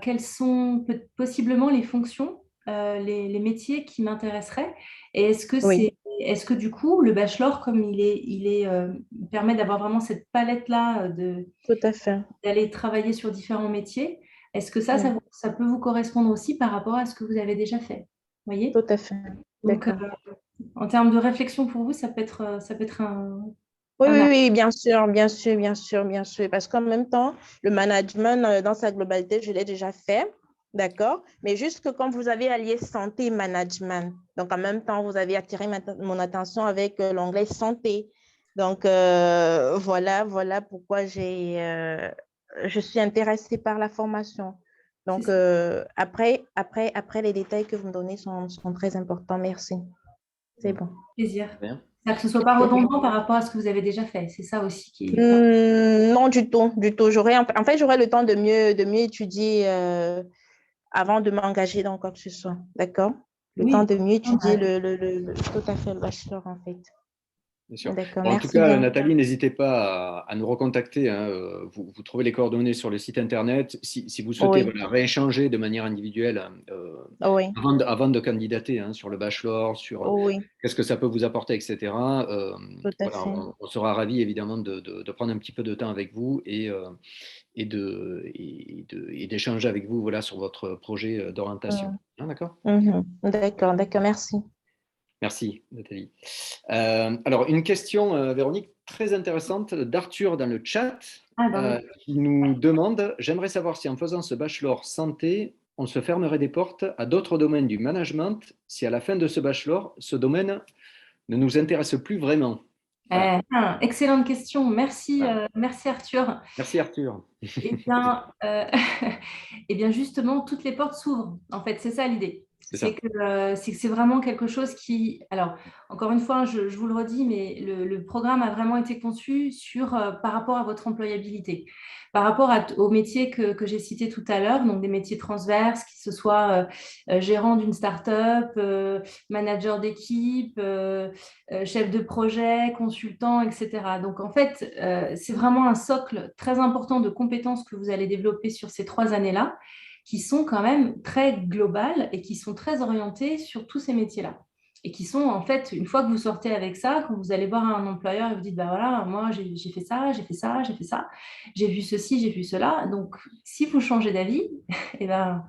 quelles sont possiblement les fonctions, les métiers qui m'intéresseraient et Oui. est-ce que du coup, le bachelor, comme il permet d'avoir vraiment cette palette-là Tout à fait. d'aller travailler sur différents métiers, est-ce que ça Oui. ça peut vous correspondre aussi par rapport à ce que vous avez déjà fait? Vous voyez? Tout à fait. Donc, D'accord. en termes de réflexion pour vous, ça peut être Oui, un oui, axe. oui, bien sûr, bien sûr, bien sûr, bien sûr. Parce qu'en même temps, le management dans sa globalité, je l'ai déjà fait, d'accord? Mais juste que quand vous avez allié santé et management, donc en même temps, vous avez attiré mon attention avec l'onglet santé. Donc, voilà pourquoi je suis intéressée par la formation. Donc, après, les détails que vous me donnez sont très importants. Merci. C'est bon. Plaisir. Bien. Que ce ne soit pas redondant par rapport à ce que vous avez déjà fait. C'est ça aussi qui est... Non, du tout, du tout. J'aurais le temps de mieux étudier avant de m'engager dans quoi que ce soit. D'accord? Le temps de mieux étudier tout à fait le bachelor, en fait. Bien sûr. D'accord, Bon, en tout merci cas, bien. Nathalie, n'hésitez pas à nous recontacter. Hein. Vous trouvez les coordonnées sur le site internet. Si vous souhaitez Oui, voilà, rééchanger de manière individuelle oui, avant de candidater hein, sur le bachelor, sur oui, qu'est-ce que ça peut vous apporter, etc. tout à Voilà, fait. on sera ravis évidemment de prendre un petit peu de temps avec vous et d'échanger avec vous voilà, sur votre projet d'orientation. Hein, d'accord? D'accord, merci. Merci, Nathalie. Alors, une question, Véronique, très intéressante d'Arthur dans le chat, qui nous demande: j'aimerais savoir si en faisant ce bachelor santé, on se fermerait des portes à d'autres domaines du management si à la fin de ce bachelor, ce domaine ne nous intéresse plus vraiment. Voilà. Excellente question. Merci, merci Arthur. Merci Arthur. Eh bien, justement, toutes les portes s'ouvrent. En fait, c'est ça l'idée. C'est que c'est vraiment quelque chose qui… Alors, encore une fois, je vous le redis, mais le programme a vraiment été conçu par rapport à votre employabilité, par rapport aux métiers que j'ai cités tout à l'heure, donc des métiers transverses, qui ce soit gérant d'une start-up, manager d'équipe, chef de projet, consultant, etc. Donc, en fait, c'est vraiment un socle très important de compétences que vous allez développer sur ces 3 années-là, qui sont quand même très globales et qui sont très orientées sur tous ces métiers-là. Et qui sont, en fait, une fois que vous sortez avec ça, quand vous allez voir un employeur et vous dites, bah voilà, moi, j'ai fait ça, j'ai fait ça, j'ai fait ça, j'ai vu ceci, j'ai vu cela. Donc, si vous changez d'avis, eh ben,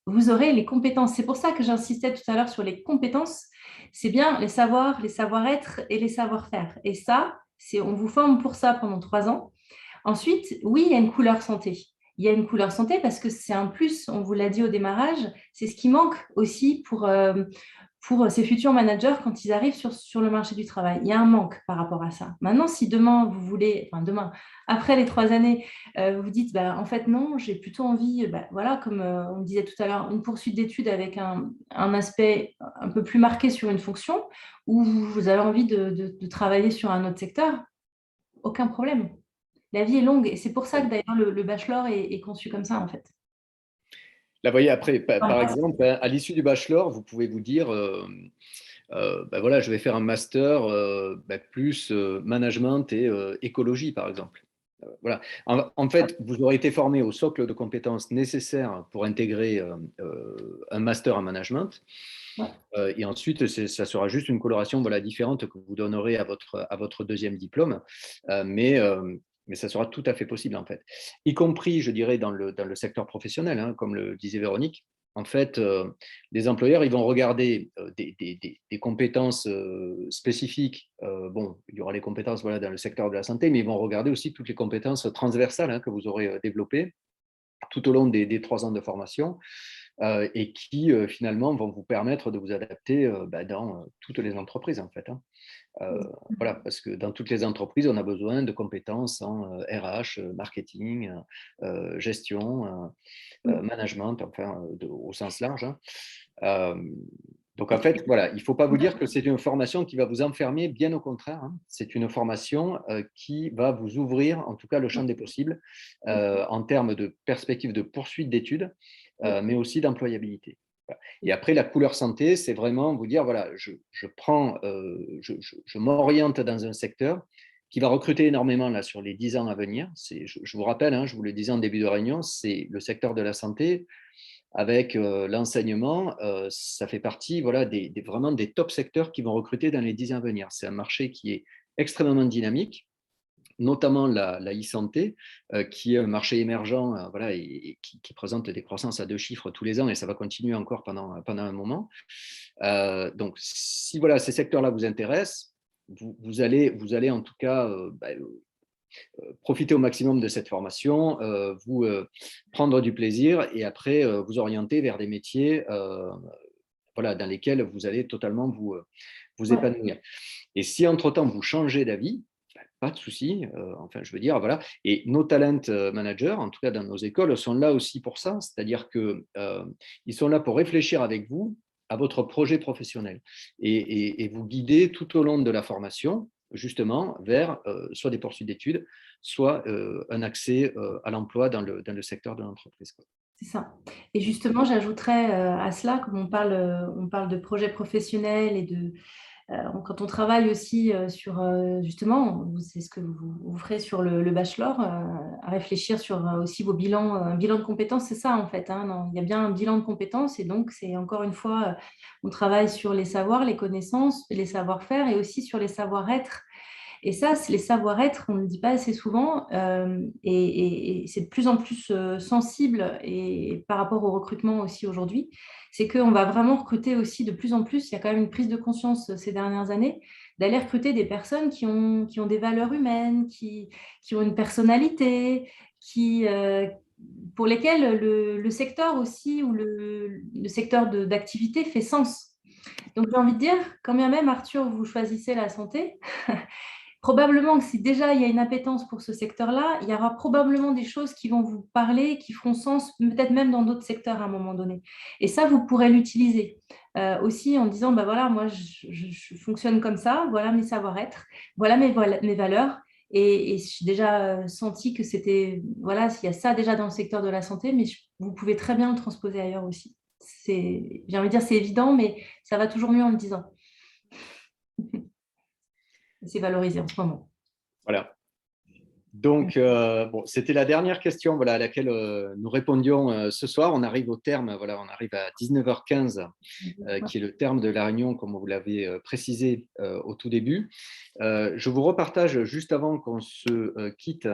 vous aurez les compétences. C'est pour ça que j'insistais tout à l'heure sur les compétences. C'est bien les savoirs, les savoir-être et les savoir-faire. Et ça, on vous forme pour ça pendant 3 ans. Ensuite, oui, il y a une couleur santé. Il y a une couleur santé parce que c'est un plus, on vous l'a dit au démarrage, c'est ce qui manque aussi pour ces futurs managers quand ils arrivent sur le marché du travail. Il y a un manque par rapport à ça. Maintenant, si demain, vous voulez, enfin demain, après les 3 années, vous vous dites, bah, en fait, non, j'ai plutôt envie, bah, voilà, comme on disait tout à l'heure, une poursuite d'études avec un aspect un peu plus marqué sur une fonction, ou vous avez envie de travailler sur un autre secteur, aucun problème. La vie est longue et c'est pour ça que d'ailleurs le bachelor est conçu comme ça en fait. Là, vous voyez, après, par exemple, à l'issue du bachelor, vous pouvez vous dire, ben voilà, je vais faire un master plus management et écologie, par exemple. Voilà. En fait, vous aurez été formé au socle de compétences nécessaires pour intégrer un master en management. Et ensuite, ça sera juste une coloration différente que vous donnerez à votre deuxième diplôme. Mais ça sera tout à fait possible, en fait. Y compris, je dirais, dans le secteur professionnel, hein, comme le disait Véronique. En fait, les employeurs, ils vont regarder des compétences spécifiques. Bon, il y aura les compétences dans le secteur de la santé, mais ils vont regarder aussi toutes les compétences transversales que vous aurez développées tout au long des 3 ans de formation. Et qui finalement vont vous permettre de vous adapter dans toutes les entreprises en fait. Voilà, parce que dans toutes les entreprises, on a besoin de compétences en RH, marketing, gestion, management, enfin au sens large. Donc en fait, voilà, il ne faut pas vous dire que c'est une formation qui va vous enfermer, bien au contraire. C'est une formation qui va vous ouvrir, en tout cas, le champ des possibles en termes de perspectives de poursuite d'études, mais aussi d'employabilité. Et après, la couleur santé, c'est vraiment vous dire, voilà, je m'oriente dans un secteur qui va recruter énormément là, sur les 10 ans à venir. Je vous rappelle, je vous le disais en début de réunion, c'est le secteur de la santé. Avec l'enseignement, ça fait partie vraiment des top secteurs qui vont recruter dans les 10 ans à venir. C'est un marché qui est extrêmement dynamique, notamment la e-santé, qui est un marché émergent et qui présente des croissances à 2 chiffres tous les ans, et ça va continuer encore pendant un moment. Donc, si ces secteurs-là vous intéressent, vous allez en tout cas profiter au maximum de cette formation, vous prendre du plaisir et après vous orienter vers des métiers dans lesquels vous allez totalement vous épanouir. Et si entre-temps vous changez d'avis, pas de souci, enfin je veux dire, voilà. Et nos talent managers, en tout cas dans nos écoles, sont là aussi pour ça, c'est-à-dire qu'ils sont là pour réfléchir avec vous à votre projet professionnel et vous guider tout au long de la formation, justement, vers soit des poursuites d'études, soit un accès à l'emploi dans le secteur de l'entreprise. C'est ça. Et justement, j'ajouterais à cela, comme on parle de projet professionnel et quand on travaille aussi sur, justement, c'est ce que vous ferez sur le bachelor, à réfléchir sur aussi vos bilans de compétences, c'est ça en fait. Non, il y a bien un bilan de compétences et donc c'est encore une fois, on travaille sur les savoirs, les connaissances, les savoir-faire et aussi sur les savoir-être Et ça, c'est les savoir-être, on ne le dit pas assez souvent, et c'est de plus en plus sensible et par rapport au recrutement aussi aujourd'hui, c'est qu'on va vraiment recruter aussi de plus en plus, il y a quand même une prise de conscience ces dernières années, d'aller recruter des personnes qui ont des valeurs humaines, qui ont une personnalité, pour lesquelles le secteur aussi ou le secteur d'activité fait sens. Donc, j'ai envie de dire, quand bien même, Arthur, vous choisissez la santé, probablement que si déjà il y a une appétence pour ce secteur-là, il y aura probablement des choses qui vont vous parler, qui feront sens, peut-être même dans d'autres secteurs à un moment donné. Et ça, vous pourrez l'utiliser aussi en disant, bah voilà, moi, je fonctionne comme ça, voilà mes savoir-être, voilà mes valeurs. Et j'ai déjà senti que c'était, voilà, il y a ça déjà dans le secteur de la santé, mais vous pouvez très bien le transposer ailleurs aussi. J'ai envie de dire, c'est évident, mais ça va toujours mieux en le disant. C'est valorisé en ce moment. Voilà. Donc, bon, c'était la dernière question voilà, à laquelle nous répondions ce soir. On arrive au terme, voilà, on arrive à 19h15, qui est le terme de la réunion, comme vous l'avez précisé au tout début. Je vous repartage juste avant qu'on se quitte.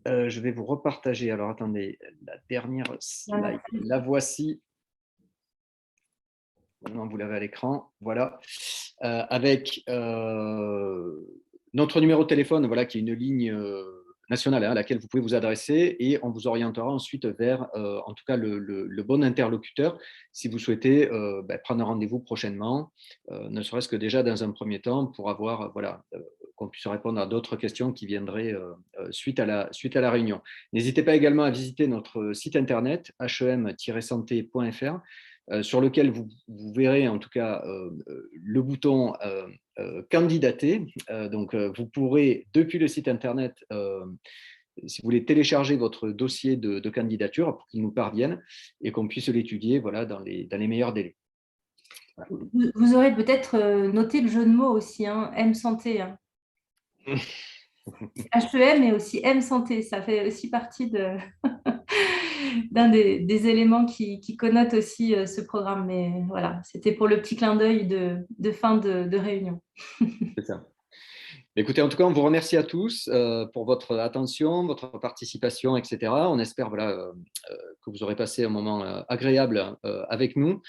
Je vais vous repartager. Alors, attendez, la dernière slide, la voici. Maintenant, vous l'avez à l'écran. Voilà. Avec notre numéro de téléphone, voilà, qui est une ligne nationale à laquelle vous pouvez vous adresser et on vous orientera ensuite vers, en tout cas, le bon interlocuteur si vous souhaitez prendre un rendez-vous prochainement, ne serait-ce que déjà dans un premier temps pour avoir, voilà, qu'on puisse répondre à d'autres questions qui viendraient suite à la réunion. N'hésitez pas également à visiter notre site internet hem-santé.fr sur lequel vous verrez en tout cas le bouton candidater. Donc, vous pourrez, depuis le site internet, si vous voulez télécharger votre dossier de candidature pour qu'il nous parvienne et qu'on puisse l'étudier voilà, dans les meilleurs délais. Voilà. Vous aurez peut-être noté le jeu de mots aussi, hein, M-Santé. Hein. HEM et aussi M-Santé, ça fait aussi partie d'un des éléments qui connotent aussi ce programme. Mais voilà, c'était pour le petit clin d'œil de fin de réunion. C'est ça. Écoutez, en tout cas, on vous remercie à tous pour votre attention, votre participation, etc. On espère voilà, que vous aurez passé un moment agréable avec nous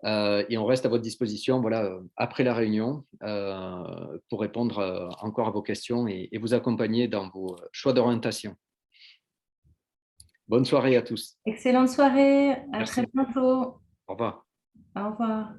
et on reste à votre disposition voilà, après la réunion pour répondre encore à vos questions et vous accompagner dans vos choix d'orientation. Bonne soirée à tous. Excellente soirée, à Merci. très bientôt. Au revoir. Au revoir.